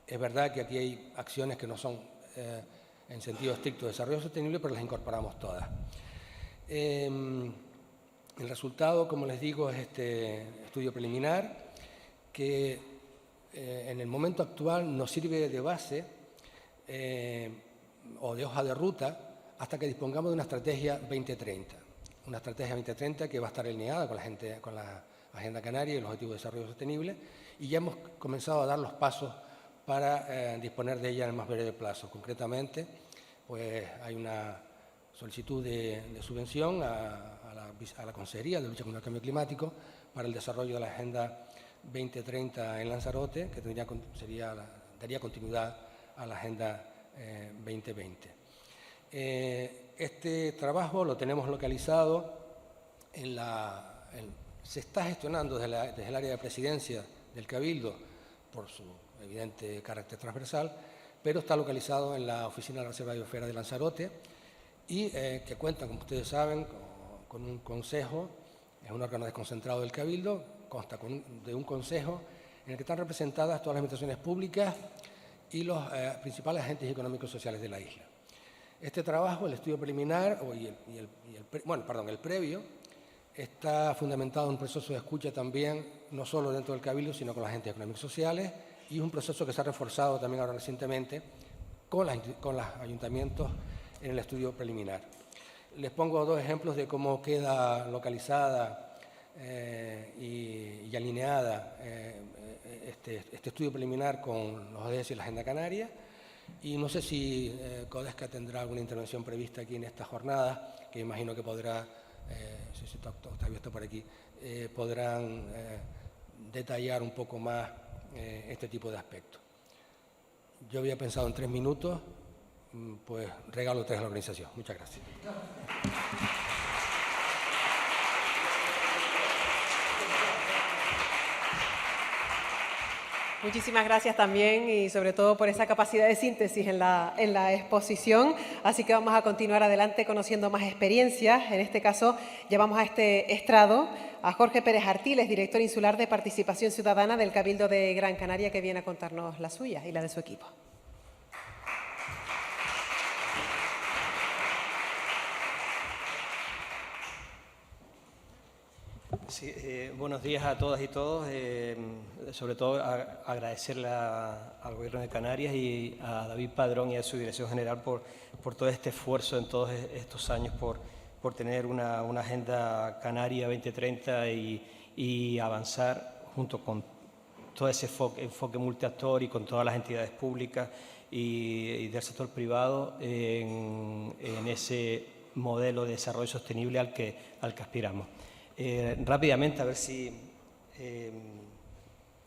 Es verdad que aquí hay acciones que no son en sentido estricto de desarrollo sostenible, pero las incorporamos todas. El resultado, como les digo, es este estudio preliminar que en el momento actual nos sirve de base o de hoja de ruta hasta que dispongamos de una estrategia 2030. Una estrategia 2030 que va a estar alineada con la Agenda Canaria y los Objetivos de Desarrollo Sostenible, y ya hemos comenzado a dar los pasos para disponer de ella en el más breve plazo. Concretamente, pues hay una solicitud de subvención a la Consejería de Lucha contra el Cambio Climático para el desarrollo de la Agenda 2030 en Lanzarote, que daría continuidad a la Agenda 2020. Este trabajo lo tenemos localizado se está gestionando desde el área de presidencia del Cabildo por su evidente carácter transversal, pero está localizado en la Oficina de la Reserva Biosfera de Lanzarote y que cuenta, como ustedes saben, con un consejo, es un órgano desconcentrado del Cabildo, consta de un consejo en el que están representadas todas las administraciones públicas y los principales agentes económicos y sociales de la isla. Este trabajo, el estudio preliminar, el previo, está fundamentado en un proceso de escucha también, no solo dentro del Cabildo, sino con los agentes económicos y sociales, y es un proceso que se ha reforzado también ahora recientemente con los ayuntamientos en el estudio preliminar. Les pongo dos ejemplos de cómo queda localizada y alineada este estudio preliminar con los ODS y la Agenda Canaria. Y no sé si Codesca tendrá alguna intervención prevista aquí en esta jornada, que imagino que podrá, si Octavio está por aquí, podrán detallar un poco más este tipo de aspectos. Yo había pensado en 3 minutos, pues regalo 3 a la organización. Muchas gracias.
Muchísimas gracias también y sobre todo por esa capacidad de síntesis en la exposición. Así que vamos a continuar adelante conociendo más experiencias. En este caso llevamos a este estrado a Jorge Pérez Artiles, director insular de Participación Ciudadana del Cabildo de Gran Canaria, que viene a contarnos la suya y la de su equipo.
Sí, buenos días a todas y todos. Sobre todo agradecerle al Gobierno de Canarias y a David Padrón y a su Dirección General por todo este esfuerzo en todos estos años por tener una Agenda Canaria 2030 y avanzar junto con todo ese enfoque multiactor y con todas las entidades públicas y del sector privado en ese modelo de desarrollo sostenible al que aspiramos. Rápidamente, a ver si... un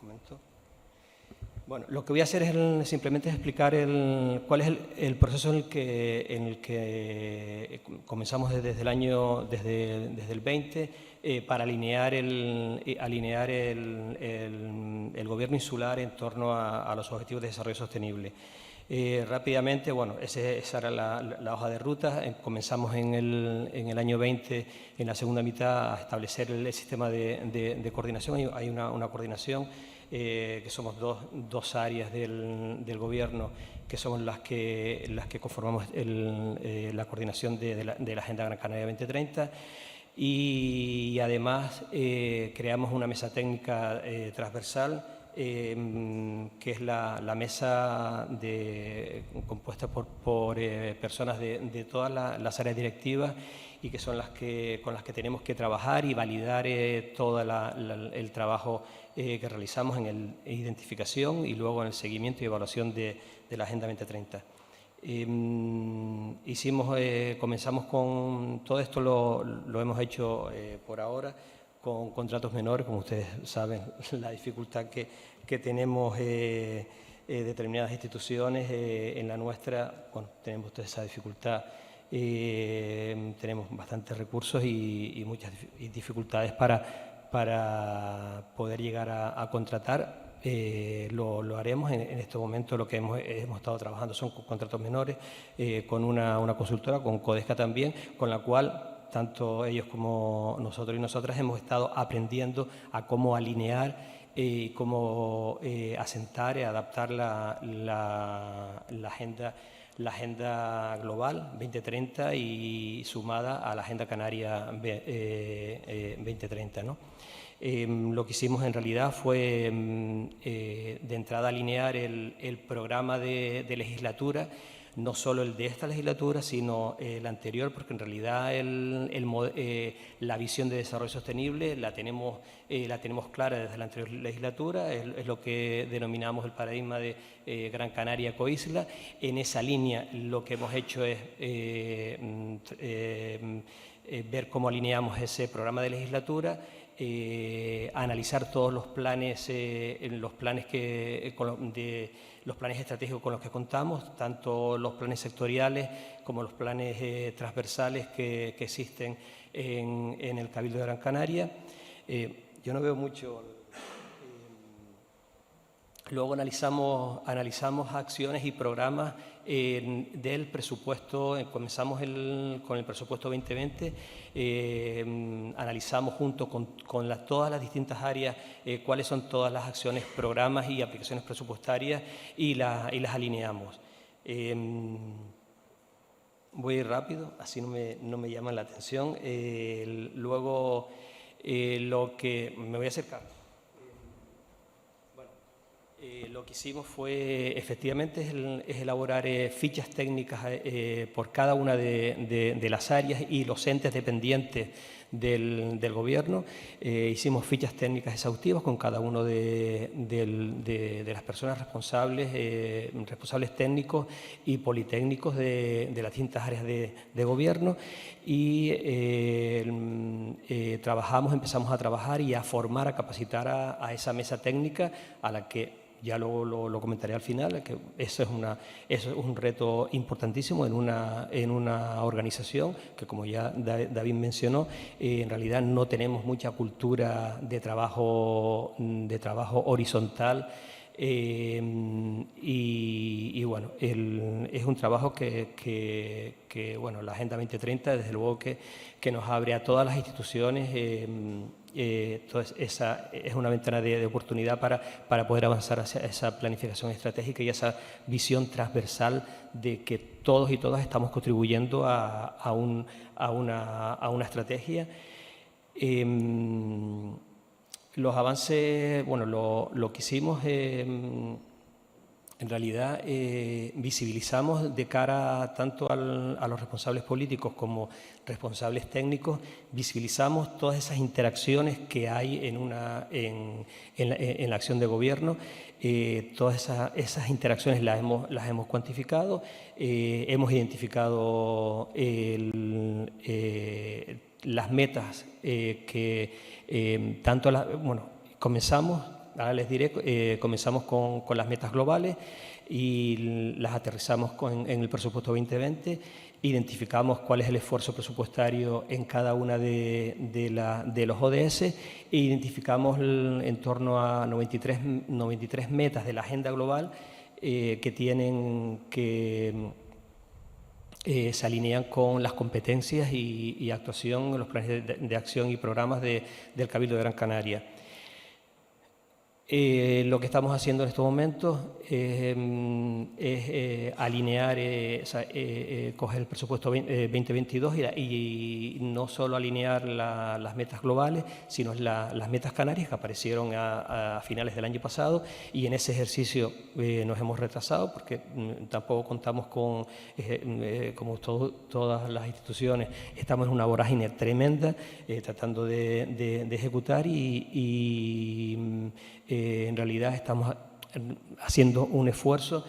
momento. Bueno, lo que voy a hacer es simplemente explicar cuál es el proceso en el que comenzamos desde el 20 para alinear el Gobierno insular en torno a los objetivos de desarrollo sostenible. Rápidamente, bueno, esa era la hoja de ruta. Comenzamos en el año 20, en la segunda mitad, a establecer el sistema de coordinación. Hay una coordinación que somos dos áreas del Gobierno, que son las que conformamos la coordinación de la Agenda Gran Canaria 2030. Y además creamos una mesa técnica transversal, que es la mesa compuesta por personas de todas las áreas directivas y que son con las que tenemos que trabajar y validar todo el trabajo que realizamos en identificación y luego en el seguimiento y evaluación de la Agenda 2030. Comenzamos con todo esto, lo hemos hecho por ahora con contratos menores. Como ustedes saben, la dificultad que tenemos determinadas instituciones, en la nuestra, bueno, tenemos toda esa dificultad. Tenemos bastantes recursos y muchas dificultades para poder llegar a contratar. Lo haremos. En este momento lo que hemos estado trabajando son contratos menores con una consultora, con Codesca también, con la cual tanto ellos como nosotros y nosotras hemos estado aprendiendo a cómo alinear y cómo asentar y adaptar la agenda global 2030 y sumada a la agenda canaria 2030, ¿no? Lo que hicimos en realidad fue de entrada alinear el programa de legislatura, no solo el de esta legislatura, sino el anterior, porque en realidad la visión de desarrollo sostenible la tenemos clara desde la anterior legislatura, es lo que denominamos el paradigma de Gran Canaria Ecoisla. En esa línea lo que hemos hecho es ver cómo alineamos ese programa de legislatura, analizar todos los planes, los planes estratégicos con los que contamos, tanto los planes sectoriales como los planes transversales que existen en el Cabildo de Gran Canaria. Yo no veo mucho. Luego analizamos acciones y programas del presupuesto. Comenzamos con el presupuesto 2020, analizamos junto con todas las distintas áreas cuáles son todas las acciones, programas y aplicaciones presupuestarias y las alineamos. Voy a ir rápido, así no me llaman la atención. Luego, lo que me voy a acercar. Lo que hicimos fue, efectivamente, es elaborar fichas técnicas por cada una de las áreas y los entes dependientes del Gobierno. Hicimos fichas técnicas exhaustivas con cada uno de las personas responsables técnicos y politécnicos de las distintas áreas de Gobierno y empezamos a trabajar y a formar, a capacitar a esa mesa técnica a la que ya lo comentaré al final, que eso es un reto importantísimo en una organización que, como ya David mencionó, en realidad no tenemos mucha cultura de trabajo horizontal. Y bueno, es un trabajo que bueno, la Agenda 2030 desde luego que nos abre a todas las instituciones. Entonces esa es una ventana de oportunidad para poder avanzar hacia esa planificación estratégica y esa visión transversal de que todos y todas estamos contribuyendo a una estrategia. Los avances, bueno, lo que hicimos, en realidad visibilizamos de cara tanto a los responsables políticos como responsables técnicos, visibilizamos todas esas interacciones que hay en la acción de gobierno. Todas esas interacciones las hemos cuantificado, hemos identificado las metas que tanto comenzamos, ahora les diré, comenzamos con las metas globales y las aterrizamos en el presupuesto 2020, identificamos cuál es el esfuerzo presupuestario en cada una de los ODS e identificamos en torno a 93 metas de la agenda global que tienen se alinean con las competencias y actuación, los planes de acción y programas del Cabildo de Gran Canaria. Lo que estamos haciendo en estos momentos es alinear, coger el presupuesto 2022 y no solo alinear las metas globales, sino las metas canarias que aparecieron a finales del año pasado, y en ese ejercicio nos hemos retrasado porque tampoco contamos con, como todas las instituciones, estamos en una vorágine tremenda tratando de ejecutar y en realidad estamos haciendo un esfuerzo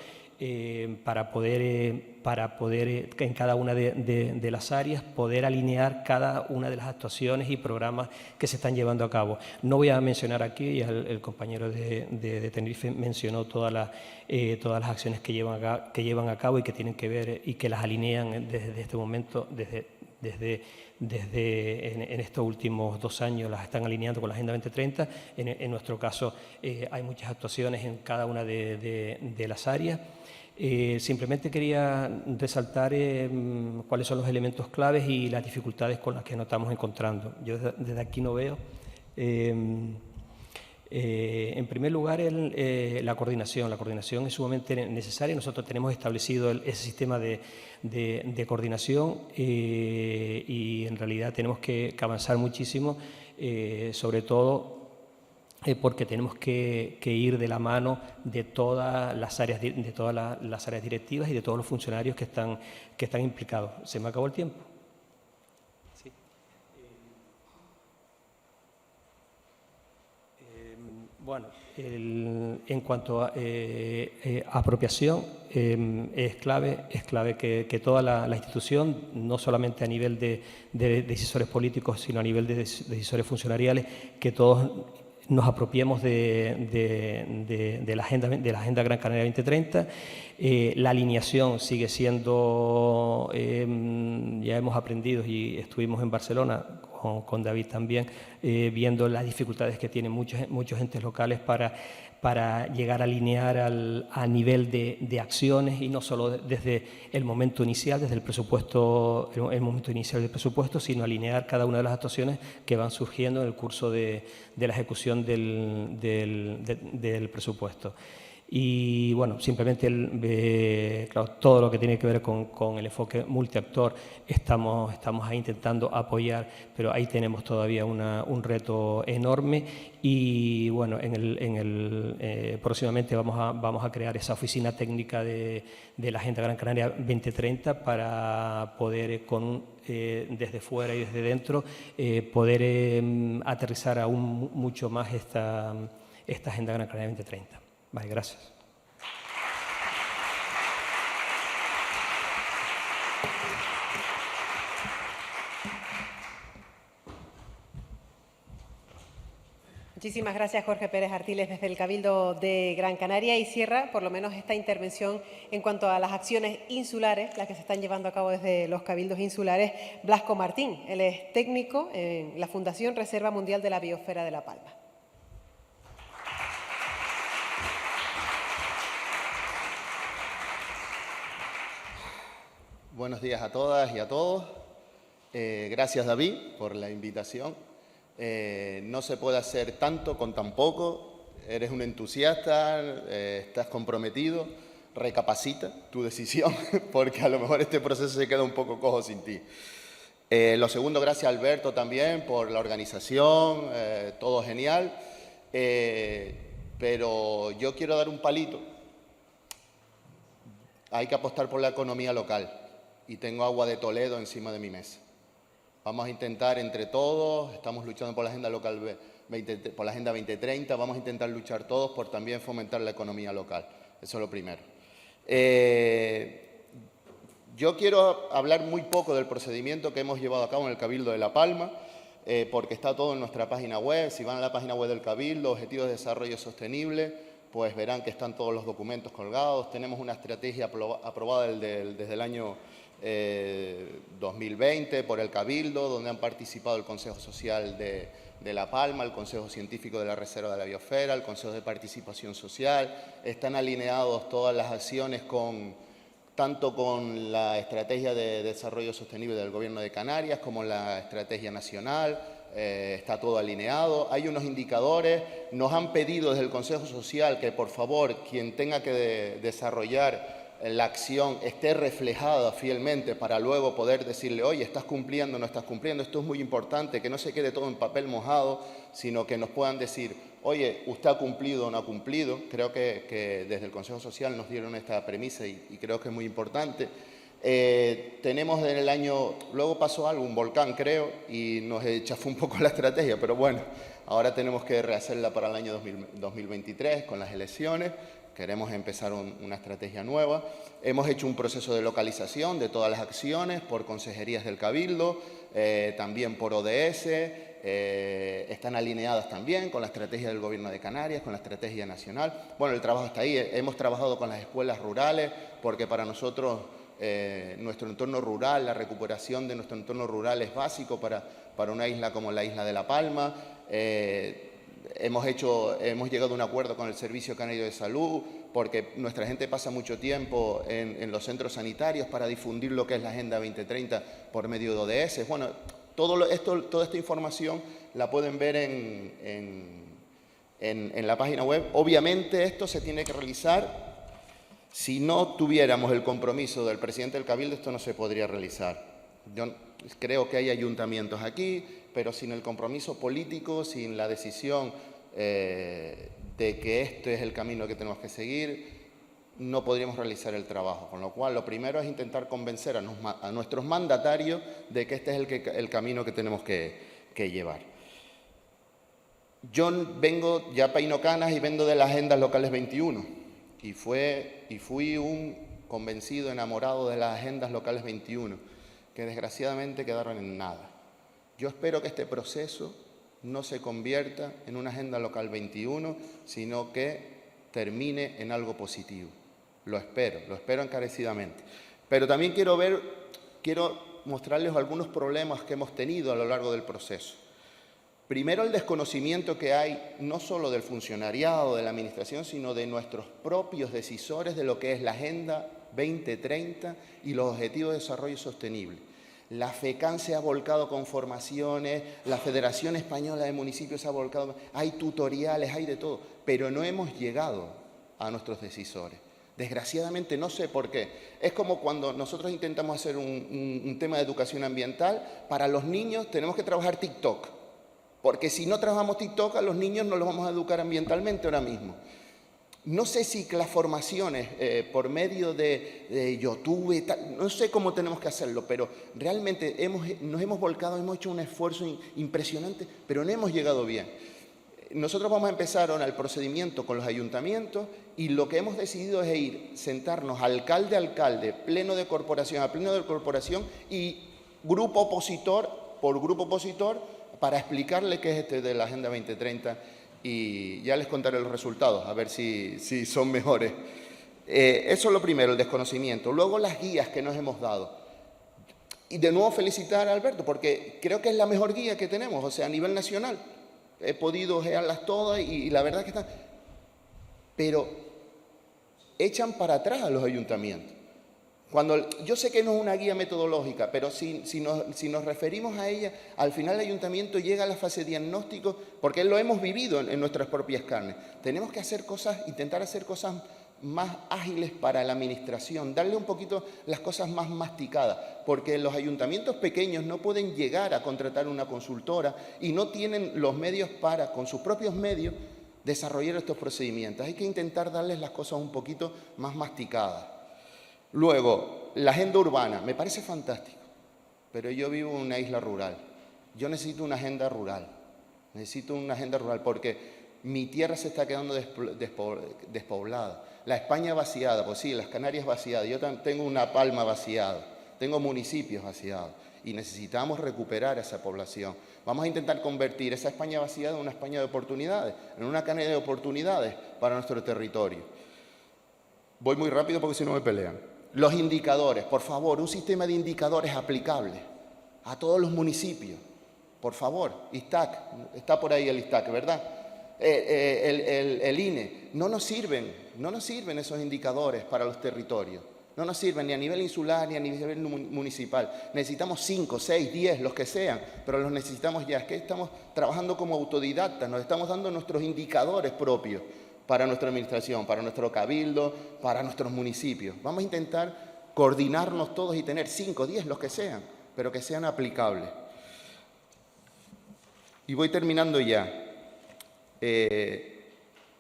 para poder en cada una de las áreas poder alinear cada una de las actuaciones y programas que se están llevando a cabo. No voy a mencionar aquí, ya el compañero de Tenerife mencionó todas las acciones que llevan a cabo y que tienen que ver y que las alinean desde este momento, en estos últimos 2 años las están alineando con la Agenda 2030. En nuestro caso hay muchas actuaciones en cada una de las áreas. Simplemente quería resaltar cuáles son los elementos claves y las dificultades con las que nos estamos encontrando. Yo desde aquí no veo. En primer lugar, la coordinación. La coordinación es sumamente necesaria. Nosotros tenemos establecido ese sistema de coordinación y en realidad tenemos que avanzar muchísimo, sobre todo porque tenemos que ir de la mano de todas las áreas, las áreas directivas y de todos los funcionarios que están implicados. ¿Se me acabó el tiempo? Sí. Bueno, en cuanto a apropiación, es clave que toda la institución, no solamente a nivel de decisores políticos, sino a nivel de decisores funcionariales, que todos nos apropiemos de la Agenda Gran Canaria 2030. La alineación sigue siendo, ya hemos aprendido y estuvimos en Barcelona con David también, viendo las dificultades que tienen muchos entes locales para llegar a alinear a nivel de acciones y no solo desde el momento inicial, desde el presupuesto, el momento inicial del presupuesto, sino alinear cada una de las actuaciones que van surgiendo en el curso de la ejecución del presupuesto. Y bueno, simplemente claro, todo lo que tiene que ver con el enfoque multiactor estamos ahí intentando apoyar, pero ahí tenemos todavía un reto enorme y bueno, próximamente vamos a crear esa oficina técnica de la Agenda Gran Canaria 2030 para poder desde fuera y desde dentro poder aterrizar aún mucho más esta Agenda Gran Canaria 2030. Vale, gracias.
Muchísimas gracias, Jorge Pérez Artiles, desde el Cabildo de Gran Canaria, y cierra por lo menos esta intervención en cuanto a las acciones insulares, las que se están llevando a cabo desde los cabildos insulares, Blasco Martín. Él es técnico en la Fundación Reserva Mundial de la Biosfera de La Palma.
Buenos días a todas y a todos. Gracias, David, por la invitación. No se puede hacer tanto con tan poco. Eres un entusiasta, estás comprometido. Recapacita tu decisión, porque a lo mejor este proceso se queda un poco cojo sin ti. Lo segundo, gracias, Alberto, también por la organización. Todo genial. Pero yo quiero dar un palito. Hay que apostar por la economía local. Y tengo agua de Toledo encima de mi mesa. Vamos a intentar entre todos, estamos luchando por la Agenda Local por la Agenda 2030, vamos a intentar luchar todos por también fomentar la economía local. Eso es lo primero. Yo quiero hablar muy poco del procedimiento que hemos llevado a cabo en el Cabildo de La Palma, porque está todo en nuestra página web. Si van a la página web del Cabildo, Objetivos de Desarrollo Sostenible, pues verán que están todos los documentos colgados. Tenemos una estrategia aprobada desde el año 2020 por el Cabildo, donde han participado el Consejo Social de La Palma, el Consejo Científico de la Reserva de la Biosfera, el Consejo de Participación Social. Están alineados todas las acciones tanto con la Estrategia de Desarrollo Sostenible del Gobierno de Canarias como la Estrategia Nacional. Está todo alineado. Hay unos indicadores. Nos han pedido desde el Consejo Social que, por favor, quien tenga que desarrollar la acción esté reflejada fielmente para luego poder decirle, oye, ¿estás cumpliendo o no estás cumpliendo? Esto es muy importante, que no se quede todo en papel mojado, sino que nos puedan decir, oye, ¿usted ha cumplido o no ha cumplido? Creo que desde el Consejo Social nos dieron esta premisa y creo que es muy importante. Tenemos en el año, luego pasó algo, un volcán creo, y nos chafó un poco la estrategia, pero bueno, ahora tenemos que rehacerla para el año 2023 con las elecciones. queremos empezar una estrategia nueva. Hemos hecho un proceso de localización de todas las acciones por consejerías del Cabildo, también por ODS, están alineadas también con la estrategia del Gobierno de Canarias, con la estrategia nacional. Bueno, el trabajo está ahí. Hemos trabajado con las escuelas rurales porque para nosotros nuestro entorno rural, la recuperación de nuestro entorno rural es básico para una isla como la isla de La Palma. Hemos llegado a un acuerdo con el Servicio Canario de Salud porque nuestra gente pasa mucho tiempo en los centros sanitarios para difundir lo que es la Agenda 2030 por medio de ODS. Bueno, toda esta información la pueden ver en la página web. Obviamente esto se tiene que realizar. Si no tuviéramos el compromiso del presidente del Cabildo, esto no se podría realizar. Yo creo que hay ayuntamientos aquí, pero sin el compromiso político, sin la decisión de que este es el camino que tenemos que seguir, no podríamos realizar el trabajo. Con lo cual, lo primero es intentar convencer a nuestros mandatarios de que este es el camino que tenemos que llevar. Yo ya peino canas y vengo de las agendas locales 21. Y fui un convencido, enamorado de las agendas locales 21, que desgraciadamente quedaron en nada. Yo espero que este proceso no se convierta en una agenda local 21, sino que termine en algo positivo. Lo espero encarecidamente. Pero también quiero mostrarles algunos problemas que hemos tenido a lo largo del proceso. Primero, el desconocimiento que hay no solo del funcionariado, de la administración, sino de nuestros propios decisores de lo que es la Agenda 2030 y los Objetivos de Desarrollo Sostenible. La FECAN se ha volcado con formaciones, la Federación Española de Municipios se ha volcado, hay tutoriales, hay de todo, pero no hemos llegado a nuestros decisores. Desgraciadamente, no sé por qué. Es como cuando nosotros intentamos hacer un tema de educación ambiental, para los niños tenemos que trabajar TikTok. Porque si no trabajamos TikTok, a los niños no los vamos a educar ambientalmente ahora mismo. No sé si las formaciones por medio de YouTube, y tal, no sé cómo tenemos que hacerlo, pero realmente nos hemos volcado, hemos hecho un esfuerzo impresionante, pero no hemos llegado bien. Nosotros vamos a empezar ahora el procedimiento con los ayuntamientos y lo que hemos decidido es sentarnos alcalde a alcalde, pleno de corporación a pleno de corporación y grupo opositor por grupo opositor, para explicarle qué es este de la Agenda 2030 y ya les contaré los resultados, a ver si son mejores. Eso es lo primero, el desconocimiento. Luego las guías que nos hemos dado. Y de nuevo felicitar a Alberto, porque creo que es la mejor guía que tenemos, o sea, a nivel nacional. He podido ojearlas todas y la verdad que están... Pero echan para atrás a los ayuntamientos. Yo sé que no es una guía metodológica, pero si nos referimos a ella, al final el ayuntamiento llega a la fase de diagnóstico, porque lo hemos vivido en nuestras propias carnes. Tenemos que intentar hacer cosas más ágiles para la administración, darle un poquito las cosas más masticadas, porque los ayuntamientos pequeños no pueden llegar a contratar una consultora y no tienen los medios para, con sus propios medios, desarrollar estos procedimientos. Hay que intentar darles las cosas un poquito más masticadas. Luego, la agenda urbana, me parece fantástico, pero yo vivo en una isla rural. Yo necesito una agenda rural, porque mi tierra se está quedando despoblada. La España vaciada, pues sí, las Canarias vaciadas, yo tengo una Palma vaciada, tengo municipios vaciados y necesitamos recuperar esa población. Vamos a intentar convertir esa España vaciada en una España de oportunidades, en una Canarias de oportunidades para nuestro territorio. Voy muy rápido porque si no me pelean. Los indicadores, por favor, un sistema de indicadores aplicable a todos los municipios. Por favor, ISTAC, está por ahí el ISTAC, ¿verdad? El INE. No nos sirven esos indicadores para los territorios. No nos sirven ni a nivel insular ni a nivel municipal. Necesitamos 5, 6, 10, los que sean, pero los necesitamos ya. Es que estamos trabajando como autodidactas, nos estamos dando nuestros indicadores propios para nuestra administración, para nuestro cabildo, para nuestros municipios. Vamos a intentar coordinarnos todos y tener 5, 10, los que sean, pero que sean aplicables. Y voy terminando ya.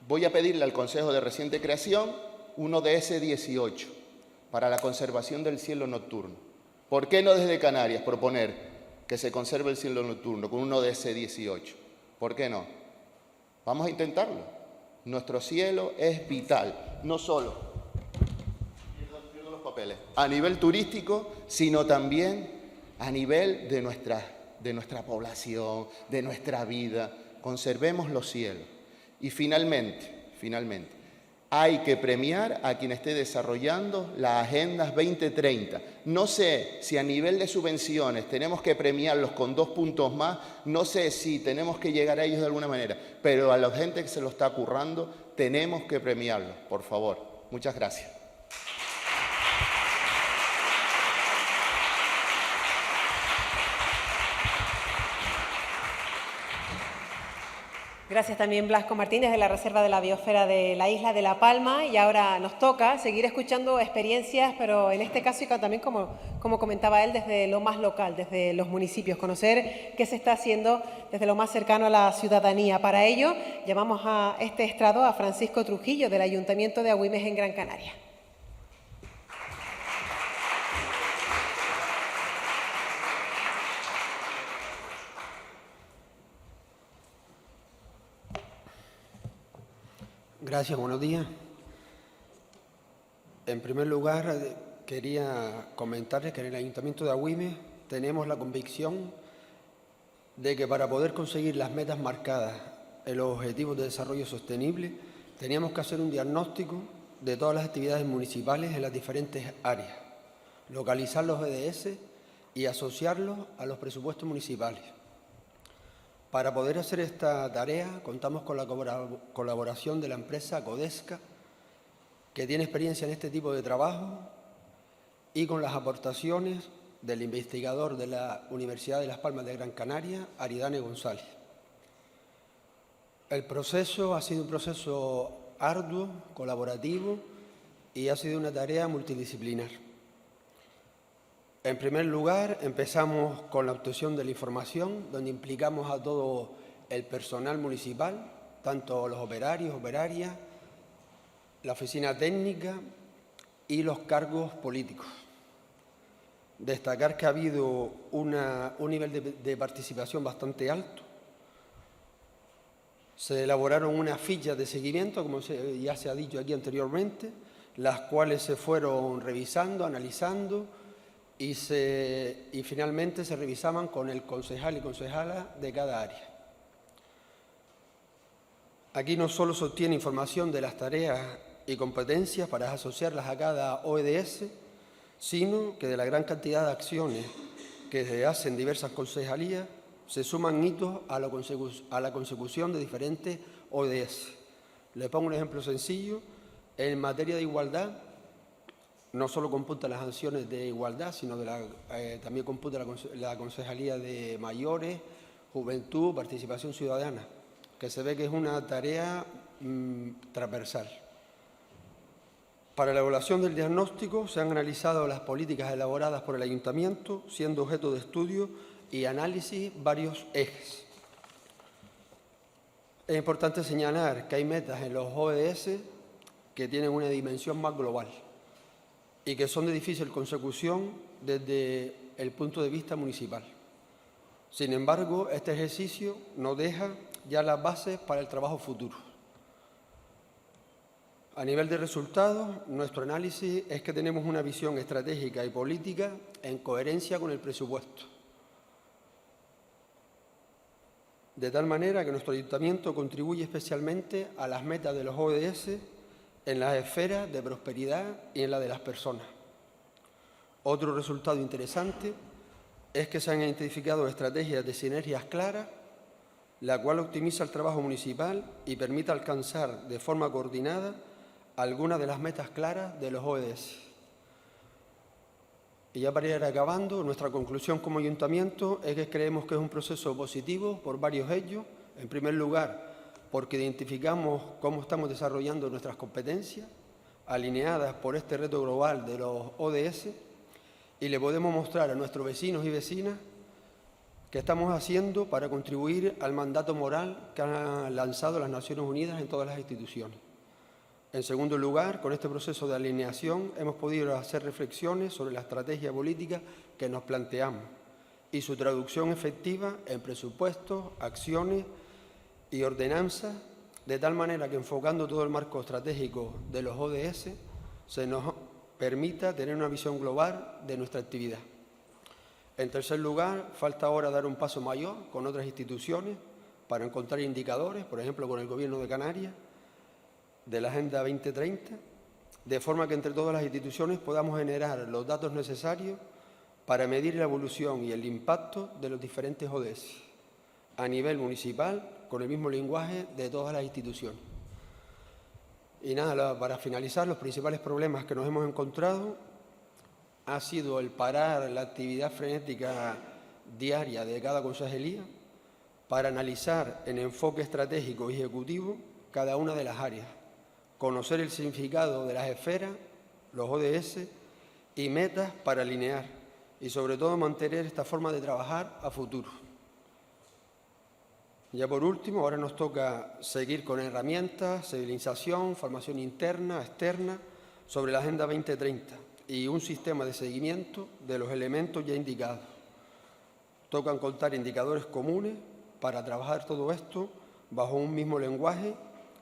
Voy a pedirle al Consejo de Reciente Creación un ODS 18 para la conservación del cielo nocturno. ¿Por qué no desde Canarias proponer que se conserve el cielo nocturno con un ODS 18? ¿Por qué no? Vamos a intentarlo. Nuestro cielo es vital, no solo pierdo los papeles, a nivel turístico, sino también a nivel de nuestra población, de nuestra vida. Conservemos los cielos. Y finalmente, hay que premiar a quien esté desarrollando las Agendas 2030. No sé si a nivel de subvenciones tenemos que premiarlos con 2 puntos más, no sé si tenemos que llegar a ellos de alguna manera, pero a la gente que se lo está currando tenemos que premiarlos, por favor. Muchas gracias.
Gracias también Blasco Martínez de la Reserva de la Biosfera de la Isla de La Palma. Y ahora nos toca seguir escuchando experiencias, pero en este caso y también, como comentaba él, desde lo más local, desde los municipios, conocer qué se está haciendo desde lo más cercano a la ciudadanía. Para ello, llamamos a este estrado a Francisco Trujillo del Ayuntamiento de Agüimes en Gran Canaria.
Gracias, buenos días. En primer lugar, quería comentarles que en el Ayuntamiento de Agüimes tenemos la convicción de que para poder conseguir las metas marcadas en los Objetivos de Desarrollo Sostenible teníamos que hacer un diagnóstico de todas las actividades municipales en las diferentes áreas, localizar los ODS y asociarlos a los presupuestos municipales. Para poder hacer esta tarea contamos con la colaboración de la empresa Codesca, que tiene experiencia en este tipo de trabajo, y con las aportaciones del investigador de la Universidad de Las Palmas de Gran Canaria, Aridane González. El proceso ha sido un proceso arduo, colaborativo, y ha sido una tarea multidisciplinar. En primer lugar, empezamos con la obtención de la información, donde implicamos a todo el personal municipal, tanto los operarios, operarias, la oficina técnica y los cargos políticos. Destacar que ha habido un nivel de participación bastante alto. Se elaboraron unas fichas de seguimiento, como ya se ha dicho aquí anteriormente, las cuales se fueron revisando, analizando, y finalmente se revisaban con el concejal y concejala de cada área. Aquí no solo se obtiene información de las tareas y competencias para asociarlas a cada ODS, sino que de la gran cantidad de acciones que se hacen diversas concejalías se suman hitos a la consecución de diferentes ODS. Les pongo un ejemplo sencillo. En materia de igualdad, no solo computa las acciones de igualdad, sino también computa la Concejalía de Mayores, Juventud, Participación Ciudadana, que se ve que es una tarea transversal. Para la evaluación del diagnóstico se han analizado las políticas elaboradas por el Ayuntamiento, siendo objeto de estudio y análisis varios ejes. Es importante señalar que hay metas en los ODS que tienen una dimensión más global y que son de difícil consecución desde el punto de vista municipal. Sin embargo, este ejercicio nos deja ya las bases para el trabajo futuro. A nivel de resultados, nuestro análisis es que tenemos una visión estratégica y política en coherencia con el presupuesto. De tal manera que nuestro ayuntamiento contribuye especialmente a las metas de los ODS en las esferas de prosperidad y en la de las personas. Otro resultado interesante es que se han identificado estrategias de sinergias claras, la cual optimiza el trabajo municipal y permite alcanzar de forma coordinada algunas de las metas claras de los ODS. Y ya para ir acabando, nuestra conclusión como ayuntamiento es que creemos que es un proceso positivo por varios hechos. En primer lugar, porque identificamos cómo estamos desarrollando nuestras competencias, alineadas por este reto global de los ODS, y le podemos mostrar a nuestros vecinos y vecinas qué estamos haciendo para contribuir al mandato moral que han lanzado las Naciones Unidas en todas las instituciones. En segundo lugar, con este proceso de alineación hemos podido hacer reflexiones sobre la estrategia política que nos planteamos y su traducción efectiva en presupuestos, acciones y ordenanzas de tal manera que enfocando todo el marco estratégico de los ODS se nos permita tener una visión global de nuestra actividad. En tercer lugar, falta ahora dar un paso mayor con otras instituciones para encontrar indicadores, por ejemplo, con el Gobierno de Canarias, de la Agenda 2030, de forma que entre todas las instituciones podamos generar los datos necesarios para medir la evolución y el impacto de los diferentes ODS a nivel municipal, con el mismo lenguaje de todas las instituciones. Y nada, para finalizar, los principales problemas que nos hemos encontrado ha sido el parar la actividad frenética diaria de cada concejalía para analizar en enfoque estratégico y ejecutivo cada una de las áreas, conocer el significado de las esferas, los ODS y metas para alinear y sobre todo mantener esta forma de trabajar a futuro. Ya por último, ahora nos toca seguir con herramientas, civilización, formación interna, externa, sobre la Agenda 2030 y un sistema de seguimiento de los elementos ya indicados. Tocan contar indicadores comunes para trabajar todo esto bajo un mismo lenguaje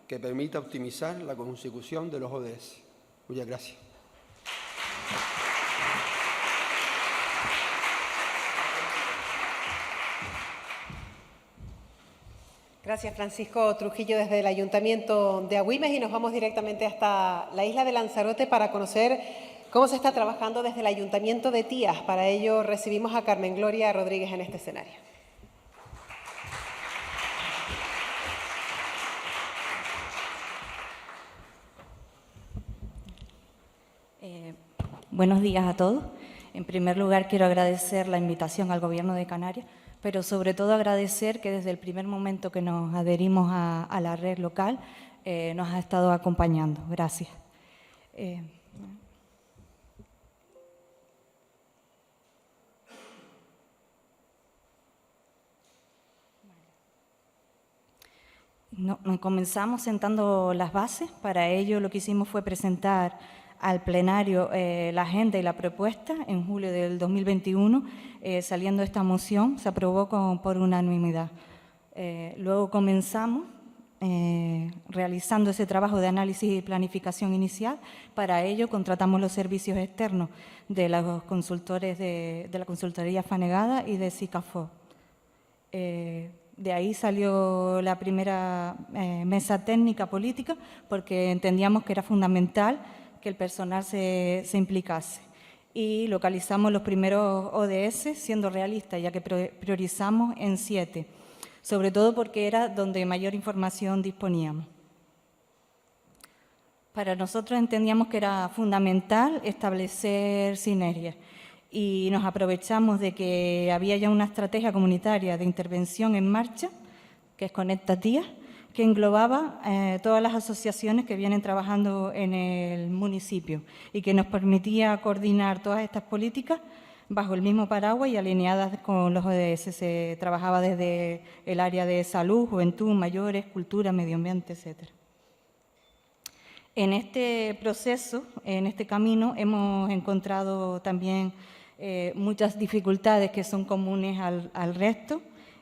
que permita optimizar la consecución de los ODS. Muchas gracias.
Gracias, Francisco Trujillo, desde el Ayuntamiento de Agüimes, y nos vamos directamente hasta la isla de Lanzarote para conocer cómo se está trabajando desde el Ayuntamiento de Tías. Para ello recibimos a Carmen Gloria Rodríguez en este escenario.
Buenos días a todos. En primer lugar, quiero agradecer la invitación al Gobierno de Canarias, pero sobre todo agradecer que desde el primer momento que nos adherimos a la red local nos ha estado acompañando. Gracias. Comenzamos sentando las bases. Para ello lo que hicimos fue presentar al plenario la agenda y la propuesta en julio del 2021, saliendo esta moción, se aprobó por unanimidad. Luego comenzamos realizando ese trabajo de análisis y planificación inicial. Para ello contratamos los servicios externos de los consultores de la consultoría Fanegada y de SICAFO. De ahí salió la primera mesa técnica política, porque entendíamos que era fundamental que el personal se implicase. Y localizamos los primeros ODS, siendo realistas, ya que priorizamos en 7, sobre todo porque era donde mayor información disponíamos. Para nosotros entendíamos que era fundamental establecer sinergias y nos aprovechamos de que había ya una estrategia comunitaria de intervención en marcha, que es Conecta Tías, que englobaba todas las asociaciones que vienen trabajando en el municipio y que nos permitía coordinar todas estas políticas bajo el mismo paraguas y alineadas con los ODS. Se trabajaba desde el área de salud, juventud, mayores, cultura, medio ambiente, etc. En este proceso, en este camino, hemos encontrado también muchas dificultades que son comunes al resto.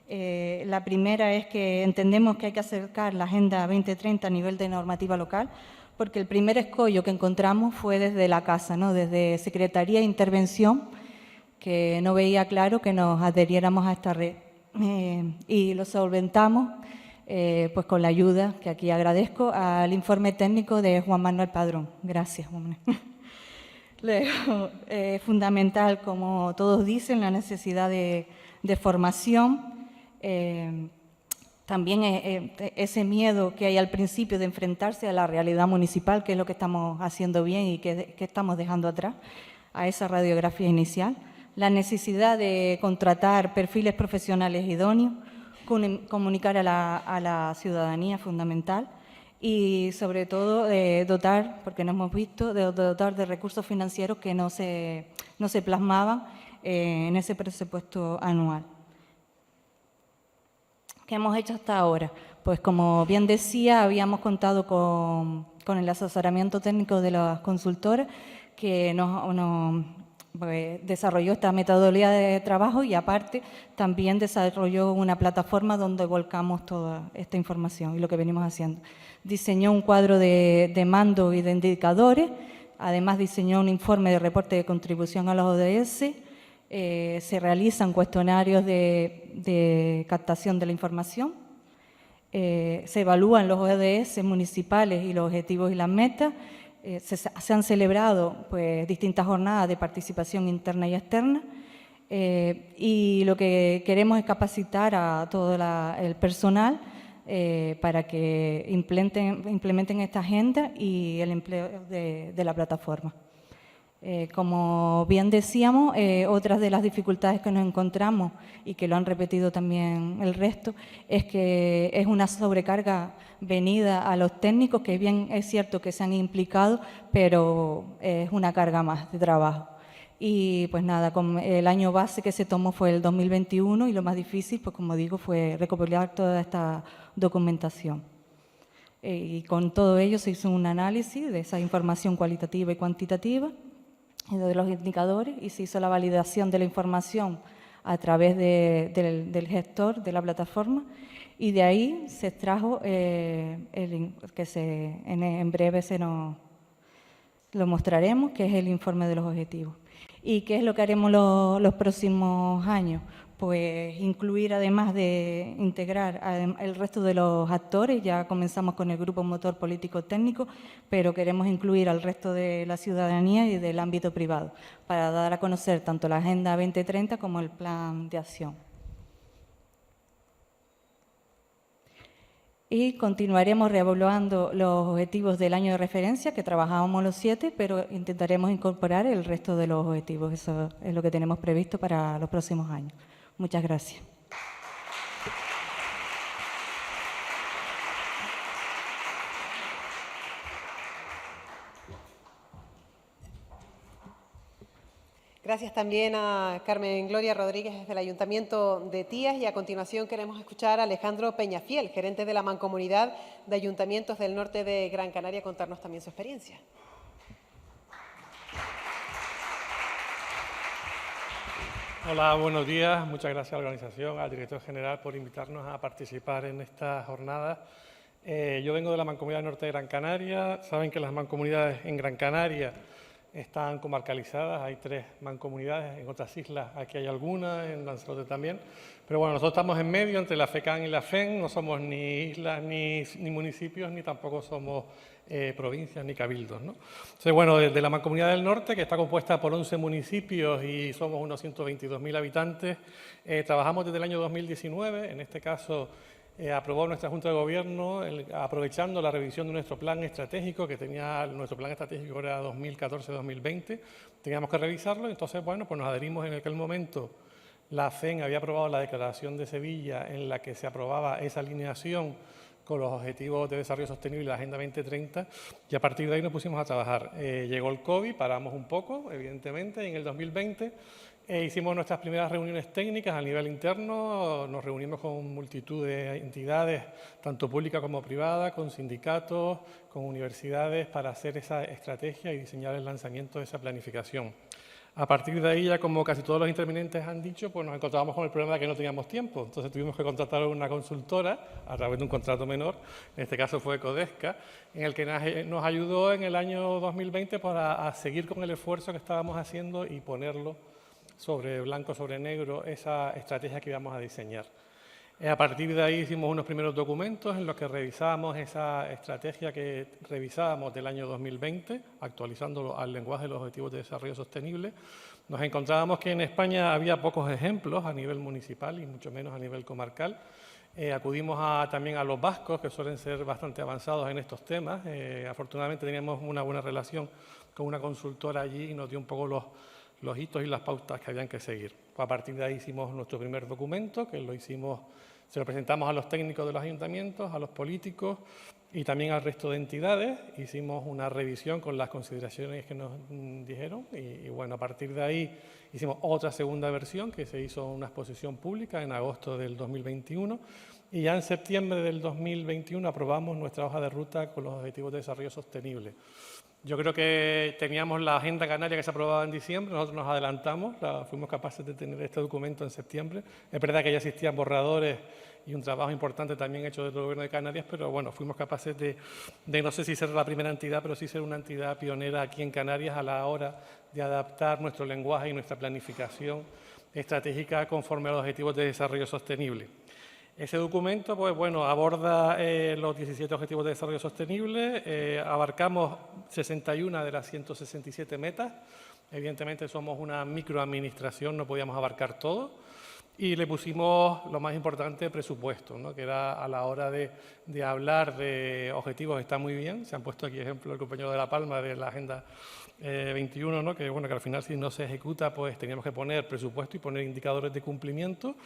La primera es que entendemos que hay que acercar la Agenda 2030 a nivel de normativa local, porque el primer escollo que encontramos fue desde la casa, ¿no? Desde Secretaría de Intervención, que no veía claro que nos adheriéramos a esta red. Y lo solventamos pues con la ayuda, que aquí agradezco, al informe técnico de Juan Manuel Padrón. Gracias, Juan Manuel. Luego, fundamental, como todos dicen, la necesidad de formación. También ese miedo que hay al principio de enfrentarse a la realidad municipal, que es lo que estamos haciendo bien y que estamos dejando atrás, a esa radiografía inicial. La necesidad de contratar perfiles profesionales idóneos, comunicar a la ciudadanía, fundamental, y sobre todo dotar, porque no hemos visto, de dotar de recursos financieros que no se plasmaban en ese presupuesto anual. ¿Qué hemos hecho hasta ahora? Pues como bien decía, habíamos contado con el asesoramiento técnico de las consultoras que nos pues, desarrolló esta metodología de trabajo y aparte también desarrolló una plataforma donde volcamos toda esta información y lo que venimos haciendo. Diseñó un cuadro de mando y de indicadores, además diseñó un informe de reporte de contribución a los ODS, se realizan cuestionarios de captación de la información, se evalúan los ODS municipales y los objetivos y las metas, se han celebrado pues, distintas jornadas de participación interna y externa y lo que queremos es capacitar a todo el personal para que implementen esta agenda y el empleo de la plataforma. Como bien decíamos, otras de las dificultades que nos encontramos y que lo han repetido también el resto es que es una sobrecarga venida a los técnicos, que bien es cierto que se han implicado, pero es una carga más de trabajo. Y pues nada, el año base que se tomó fue el 2021 y lo más difícil, pues como digo, fue recopilar toda esta documentación. Y con todo ello se hizo un análisis de esa información cualitativa y cuantitativa, de los indicadores, y se hizo la validación de la información a través del gestor de la plataforma, y de ahí se extrajo en breve lo mostraremos, que es el informe de los objetivos. ¿Y qué es lo que haremos los próximos años? Pues incluir, además de integrar el resto de los actores, ya comenzamos con el grupo motor político técnico, pero queremos incluir al resto de la ciudadanía y del ámbito privado, para dar a conocer tanto la Agenda 2030 como el Plan de Acción. Y continuaremos reevaluando los objetivos del año de referencia, que trabajábamos los 7, pero intentaremos incorporar el resto de los objetivos. Eso es lo que tenemos previsto para los próximos años. Muchas gracias.
Gracias también a Carmen Gloria Rodríguez desde el Ayuntamiento de Tías, y a continuación queremos escuchar a Alejandro Peñafiel, gerente de la Mancomunidad de Ayuntamientos del Norte de Gran Canaria, contarnos también su experiencia.
Hola, buenos días. Muchas gracias a la organización, al director general por invitarnos a participar en esta jornada. Yo vengo de la Mancomunidad del Norte de Gran Canaria. Saben que las mancomunidades en Gran Canaria están comarcalizadas, hay 3 mancomunidades, en otras islas aquí hay algunas, en Lanzarote también. Pero bueno, nosotros estamos en medio entre la FECAN y la FEN, no somos ni islas ni municipios, ni tampoco somos provincias ni cabildos, ¿no? Entonces, bueno, desde la Mancomunidad del Norte, que está compuesta por 11 municipios y somos unos 122.000 habitantes, trabajamos desde el año 2019, en este caso aprobó nuestra Junta de Gobierno, aprovechando la revisión de nuestro plan estratégico, nuestro plan estratégico era 2014-2020, teníamos que revisarlo, entonces, bueno, pues nos adherimos en aquel momento. La FEN había aprobado la Declaración de Sevilla en la que se aprobaba esa alineación con los Objetivos de Desarrollo Sostenible y la Agenda 2030, y a partir de ahí nos pusimos a trabajar. Llegó el COVID, paramos un poco, evidentemente, y en el 2020 hicimos nuestras primeras reuniones técnicas a nivel interno, nos reunimos con multitud de entidades, tanto públicas como privadas, con sindicatos, con universidades, para hacer esa estrategia y diseñar el lanzamiento de esa planificación. A partir de ahí, ya como casi todos los intervinientes han dicho, pues nos encontrábamos con el problema de que no teníamos tiempo. Entonces tuvimos que contratar una consultora a través de un contrato menor, en este caso fue Codesca, en el que nos ayudó en el año 2020 para seguir con el esfuerzo que estábamos haciendo y ponerlo sobre blanco, sobre negro, esa estrategia que íbamos a diseñar. A partir de ahí hicimos unos primeros documentos en los que revisábamos esa estrategia que revisábamos del año 2020, actualizándolo al lenguaje de los Objetivos de Desarrollo Sostenible. Nos encontrábamos que en España había pocos ejemplos a nivel municipal y mucho menos a nivel comarcal. Acudimos también a los vascos, que suelen ser bastante avanzados en estos temas. Afortunadamente teníamos una buena relación con una consultora allí y nos dio un poco los hitos y las pautas que habían que seguir. A partir de ahí hicimos nuestro primer documento, que se lo presentamos a los técnicos de los ayuntamientos, a los políticos, y también al resto de entidades. Hicimos una revisión con las consideraciones que nos dijeron y bueno, a partir de ahí hicimos otra segunda versión que se hizo una exposición pública en agosto del 2021 y ya en septiembre del 2021 aprobamos nuestra hoja de ruta con los Objetivos de Desarrollo Sostenible. Yo creo que teníamos la Agenda Canaria que se aprobaba en diciembre, nosotros nos adelantamos, fuimos capaces de tener este documento en septiembre. Es verdad que ya existían borradores y un trabajo importante también hecho desde el Gobierno de Canarias, pero bueno, fuimos capaces de no sé si ser la primera entidad, pero sí ser una entidad pionera aquí en Canarias a la hora de adaptar nuestro lenguaje y nuestra planificación estratégica conforme a los Objetivos de Desarrollo Sostenible. Ese documento, pues bueno, aborda los 17 Objetivos de Desarrollo Sostenible, abarcamos 61 de las 167 metas, evidentemente somos una microadministración, no podíamos abarcar todo, y le pusimos lo más importante, presupuesto, ¿no? Que era a la hora de hablar de objetivos, está muy bien, se han puesto aquí ejemplo el compañero de La Palma de la Agenda 21, ¿no? Que bueno, que al final si no se ejecuta, pues teníamos que poner presupuesto y poner indicadores de cumplimiento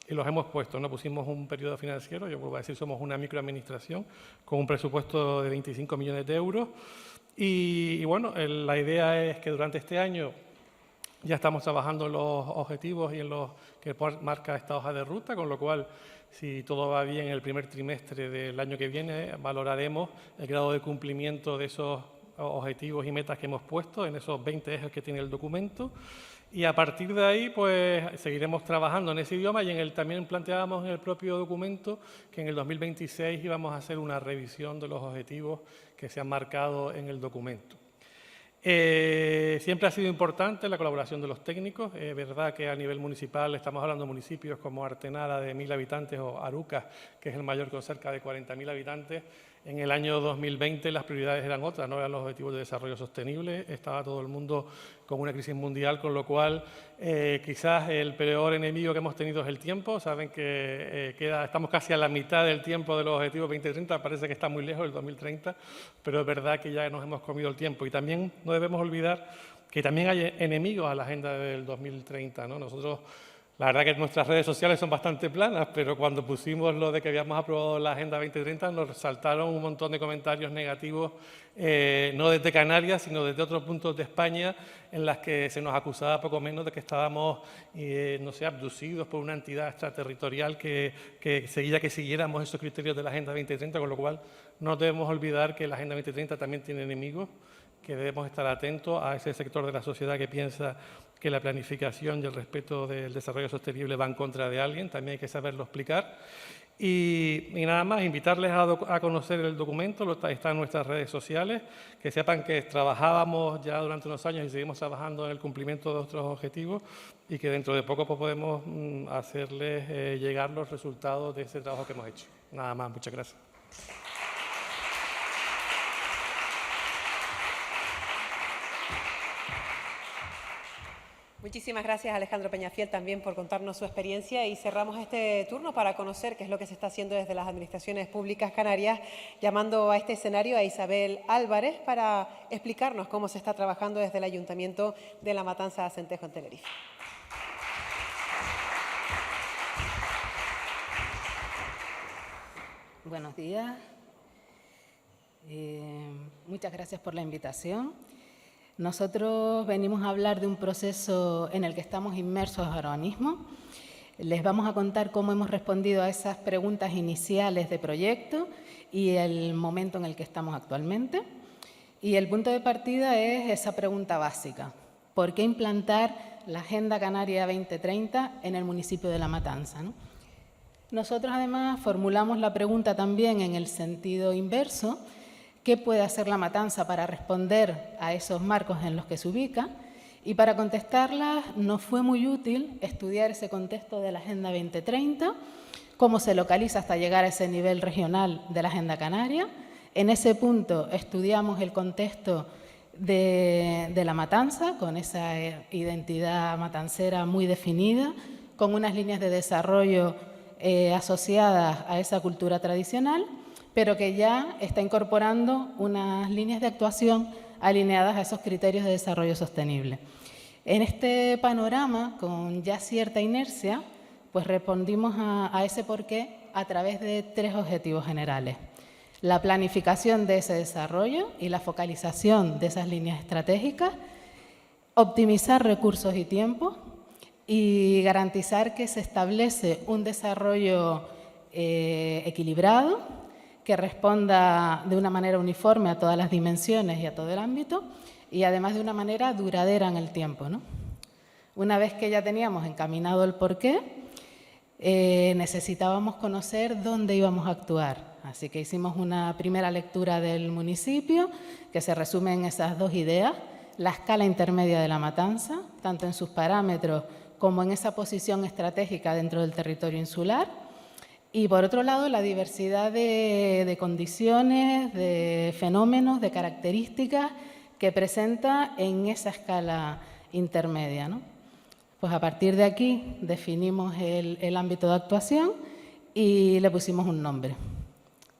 y los hemos puesto, ¿no? Pusimos un periodo financiero, yo vuelvo a decir, somos una microadministración con un presupuesto de 25 millones de euros y bueno, la idea es que durante este año ya estamos trabajando en los objetivos y en los que marca esta hoja de ruta, con lo cual, si todo va bien en el primer trimestre del año que viene, valoraremos el grado de cumplimiento de esos objetivos y metas que hemos puesto en esos 20 ejes que tiene el documento. Y a partir de ahí, pues seguiremos trabajando en ese idioma y también planteábamos en el propio documento que en el 2026 íbamos a hacer una revisión de los objetivos que se han marcado en el documento. Siempre ha sido importante la colaboración de los técnicos. Es verdad que a nivel municipal estamos hablando de municipios como Artenara, de 1.000 habitantes, o Arucas, que es el mayor con cerca de 40.000 habitantes. En el año 2020 las prioridades eran otras, no eran los objetivos de desarrollo sostenible, estaba todo el mundo con una crisis mundial, con lo cual quizás el peor enemigo que hemos tenido es el tiempo. Saben que estamos casi a la mitad del tiempo de los objetivos 2030, parece que está muy lejos el 2030, pero es verdad que ya nos hemos comido el tiempo. Y también no debemos olvidar que también hay enemigos a la agenda del 2030, ¿no? Nosotros, la verdad que nuestras redes sociales son bastante planas, pero cuando pusimos lo de que habíamos aprobado la Agenda 2030 nos saltaron un montón de comentarios negativos, no desde Canarias, sino desde otros puntos de España, en las que se nos acusaba poco menos de que estábamos, no sé, abducidos por una entidad extraterritorial que seguía que siguiéramos esos criterios de la Agenda 2030, con lo cual no debemos olvidar que la Agenda 2030 también tiene enemigos, que debemos estar atentos a ese sector de la sociedad que piensa que la planificación y el respeto del desarrollo sostenible va en contra de alguien, también hay que saberlo explicar. Y nada más, invitarles a conocer el documento, está en nuestras redes sociales, que sepan que trabajábamos ya durante unos años y seguimos trabajando en el cumplimiento de nuestros objetivos y que dentro de poco pues, podemos hacerles llegar los resultados de ese trabajo que hemos hecho. Nada más, muchas gracias.
Muchísimas gracias, Alejandro Peñafiel, también por contarnos su experiencia y cerramos este turno para conocer qué es lo que se está haciendo desde las administraciones públicas canarias, llamando a este escenario a Isabel Álvarez para explicarnos cómo se está trabajando desde el Ayuntamiento de La Matanza Acentejo en Tenerife.
Buenos días. Muchas gracias por la invitación. Nosotros venimos a hablar de un proceso en el que estamos inmersos ahora mismo. Les vamos a contar cómo hemos respondido a esas preguntas iniciales de proyecto y el momento en el que estamos actualmente. Y el punto de partida es esa pregunta básica. ¿Por qué implantar la Agenda Canaria 2030 en el municipio de La Matanza, ¿no? Nosotros, además, formulamos la pregunta también en el sentido inverso. ¿Qué puede hacer La Matanza para responder a esos marcos en los que se ubica? Y para contestarla nos fue muy útil estudiar ese contexto de la Agenda 2030, cómo se localiza hasta llegar a ese nivel regional de la Agenda Canaria. En ese punto estudiamos el contexto de La Matanza, con esa identidad matancera muy definida, con unas líneas de desarrollo asociadas a esa cultura tradicional, pero que ya está incorporando unas líneas de actuación alineadas a esos criterios de desarrollo sostenible. En este panorama, con ya cierta inercia, pues respondimos a ese porqué a través de tres objetivos generales. la planificación de ese desarrollo y la focalización de esas líneas estratégicas, optimizar recursos y tiempo y garantizar que se establece un desarrollo equilibrado, que responda de una manera uniforme a todas las dimensiones y a todo el ámbito y además de una manera duradera en el tiempo, ¿no? Una vez que ya teníamos encaminado el porqué, necesitábamos conocer dónde íbamos a actuar. Así que hicimos una primera lectura del municipio que se resume en esas dos ideas: la escala intermedia de la matanza, tanto en sus parámetros como en esa posición estratégica dentro del territorio insular. Y por otro lado, la diversidad de condiciones, de fenómenos, de características que presenta en esa escala intermedia, ¿no? Pues a partir de aquí definimos el ámbito de actuación y le pusimos un nombre.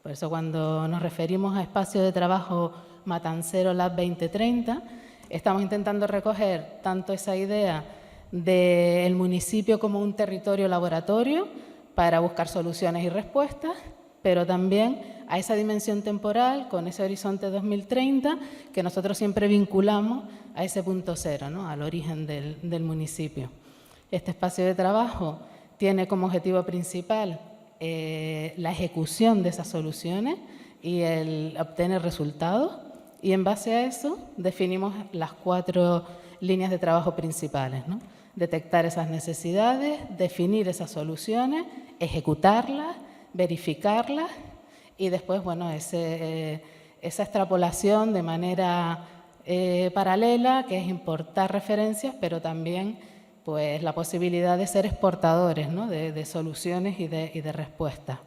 Por eso cuando nos referimos a espacio de trabajo Matancero Lab 2030, estamos intentando recoger tanto esa idea del municipio como un territorio laboratorio para buscar soluciones y respuestas, pero también a esa dimensión temporal con ese horizonte 2030 que nosotros siempre vinculamos a ese punto cero, ¿no? Al origen del municipio. Este espacio de trabajo tiene como objetivo principal la ejecución de esas soluciones y el obtener resultados, y en base a eso definimos las 4 líneas de trabajo principales, ¿no? Detectar esas necesidades, definir esas soluciones, ejecutarlas, verificarlas y después, bueno, esa extrapolación de manera paralela, que es importar referencias, pero también pues, la posibilidad de ser exportadores, ¿no? de soluciones y de respuestas.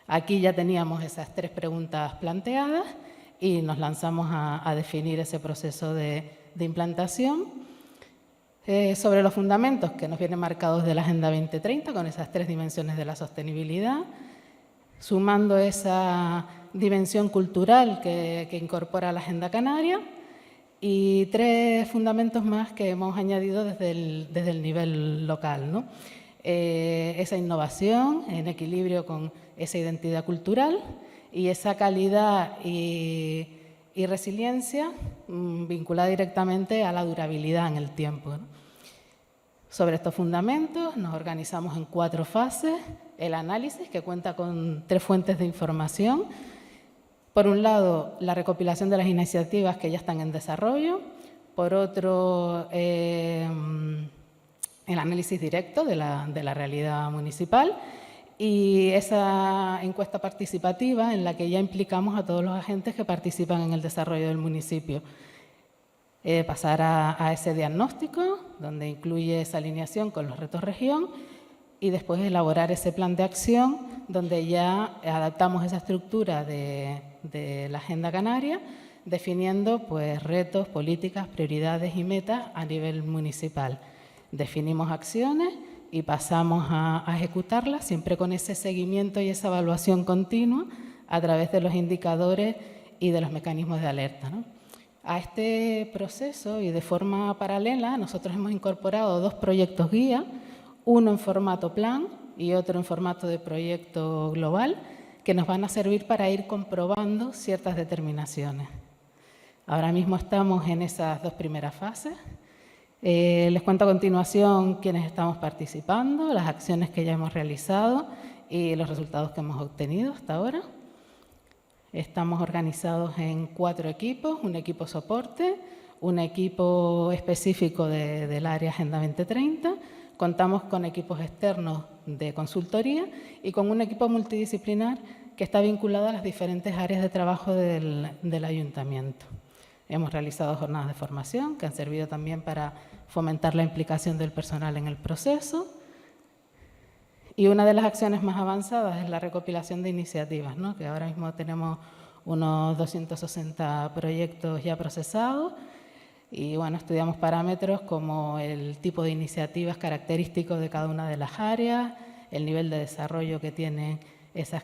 Aquí ya teníamos esas 3 preguntas planteadas y nos lanzamos a definir ese proceso de implantación. Sobre los fundamentos que nos vienen marcados de la Agenda 2030, con esas 3 dimensiones de la sostenibilidad, sumando esa dimensión cultural que incorpora la Agenda Canaria y 3 fundamentos más que hemos añadido desde el nivel local, ¿no? Esa innovación en equilibrio con esa identidad cultural y esa calidad y resiliencia vinculada directamente a la durabilidad en el tiempo, ¿no? Sobre estos fundamentos nos organizamos en 4 fases. El análisis, que cuenta con 3 fuentes de información. Por un lado, la recopilación de las iniciativas que ya están en desarrollo. Por otro, el análisis directo de la realidad municipal. Y esa encuesta participativa en la que ya implicamos a todos los agentes que participan en el desarrollo del municipio. Pasar a ese diagnóstico, donde incluye esa alineación con los retos región, y después elaborar ese plan de acción, donde ya adaptamos esa estructura de la Agenda Canaria, definiendo pues, retos, políticas, prioridades y metas a nivel municipal. Definimos acciones y pasamos a ejecutarlas, siempre con ese seguimiento y esa evaluación continua a través de los indicadores y de los mecanismos de alerta, ¿no? A este proceso y de forma paralela nosotros hemos incorporado 2 proyectos guía, uno en formato plan y otro en formato de proyecto global, que nos van a servir para ir comprobando ciertas determinaciones. Ahora mismo estamos en esas 2 primeras fases. Les cuento a continuación quiénes estamos participando, las acciones que ya hemos realizado y los resultados que hemos obtenido hasta ahora. Estamos organizados en 4 equipos, un equipo soporte, un equipo específico del área Agenda 2030, contamos con equipos externos de consultoría y con un equipo multidisciplinar que está vinculado a las diferentes áreas de trabajo del ayuntamiento. Hemos realizado jornadas de formación que han servido también para fomentar la implicación del personal en el proceso. Y una de las acciones más avanzadas es la recopilación de iniciativas, ¿no? Que ahora mismo tenemos unos 260 proyectos ya procesados y bueno, estudiamos parámetros como el tipo de iniciativas característicos de cada una de las áreas, el nivel de desarrollo que tienen esas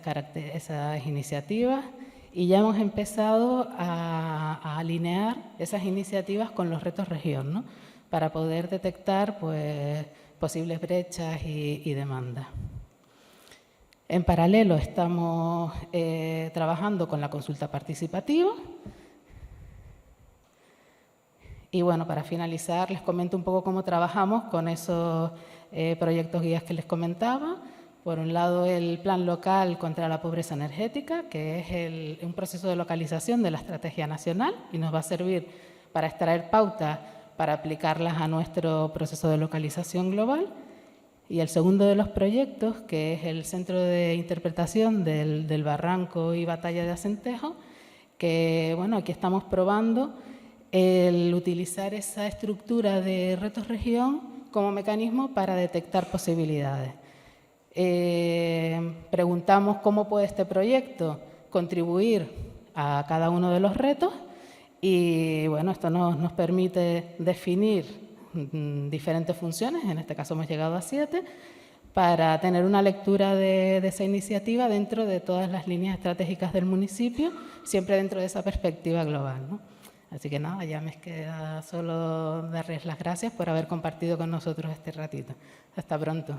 iniciativas y ya hemos empezado a alinear esas iniciativas con los retos región, ¿no? Para poder detectar pues, posibles brechas y demandas. En paralelo estamos trabajando con la consulta participativa. Y bueno, para finalizar les comento un poco cómo trabajamos con esos proyectos guías que les comentaba. Por un lado, el Plan Local contra la Pobreza Energética, que es un proceso de localización de la Estrategia Nacional y nos va a servir para extraer pautas para aplicarlas a nuestro proceso de localización global. Y el segundo de los proyectos, que es el Centro de Interpretación del Barranco y Batalla de Acentejo, que bueno, aquí estamos probando el utilizar esa estructura de retos región como mecanismo para detectar posibilidades. Preguntamos cómo puede este proyecto contribuir a cada uno de los retos y bueno, esto nos permite definir diferentes funciones, en este caso hemos llegado a 7, para tener una lectura de esa iniciativa dentro de todas las líneas estratégicas del municipio, siempre dentro de esa perspectiva global, ¿no? Así que nada, ya me queda solo darles las gracias por haber compartido con nosotros este ratito. Hasta pronto.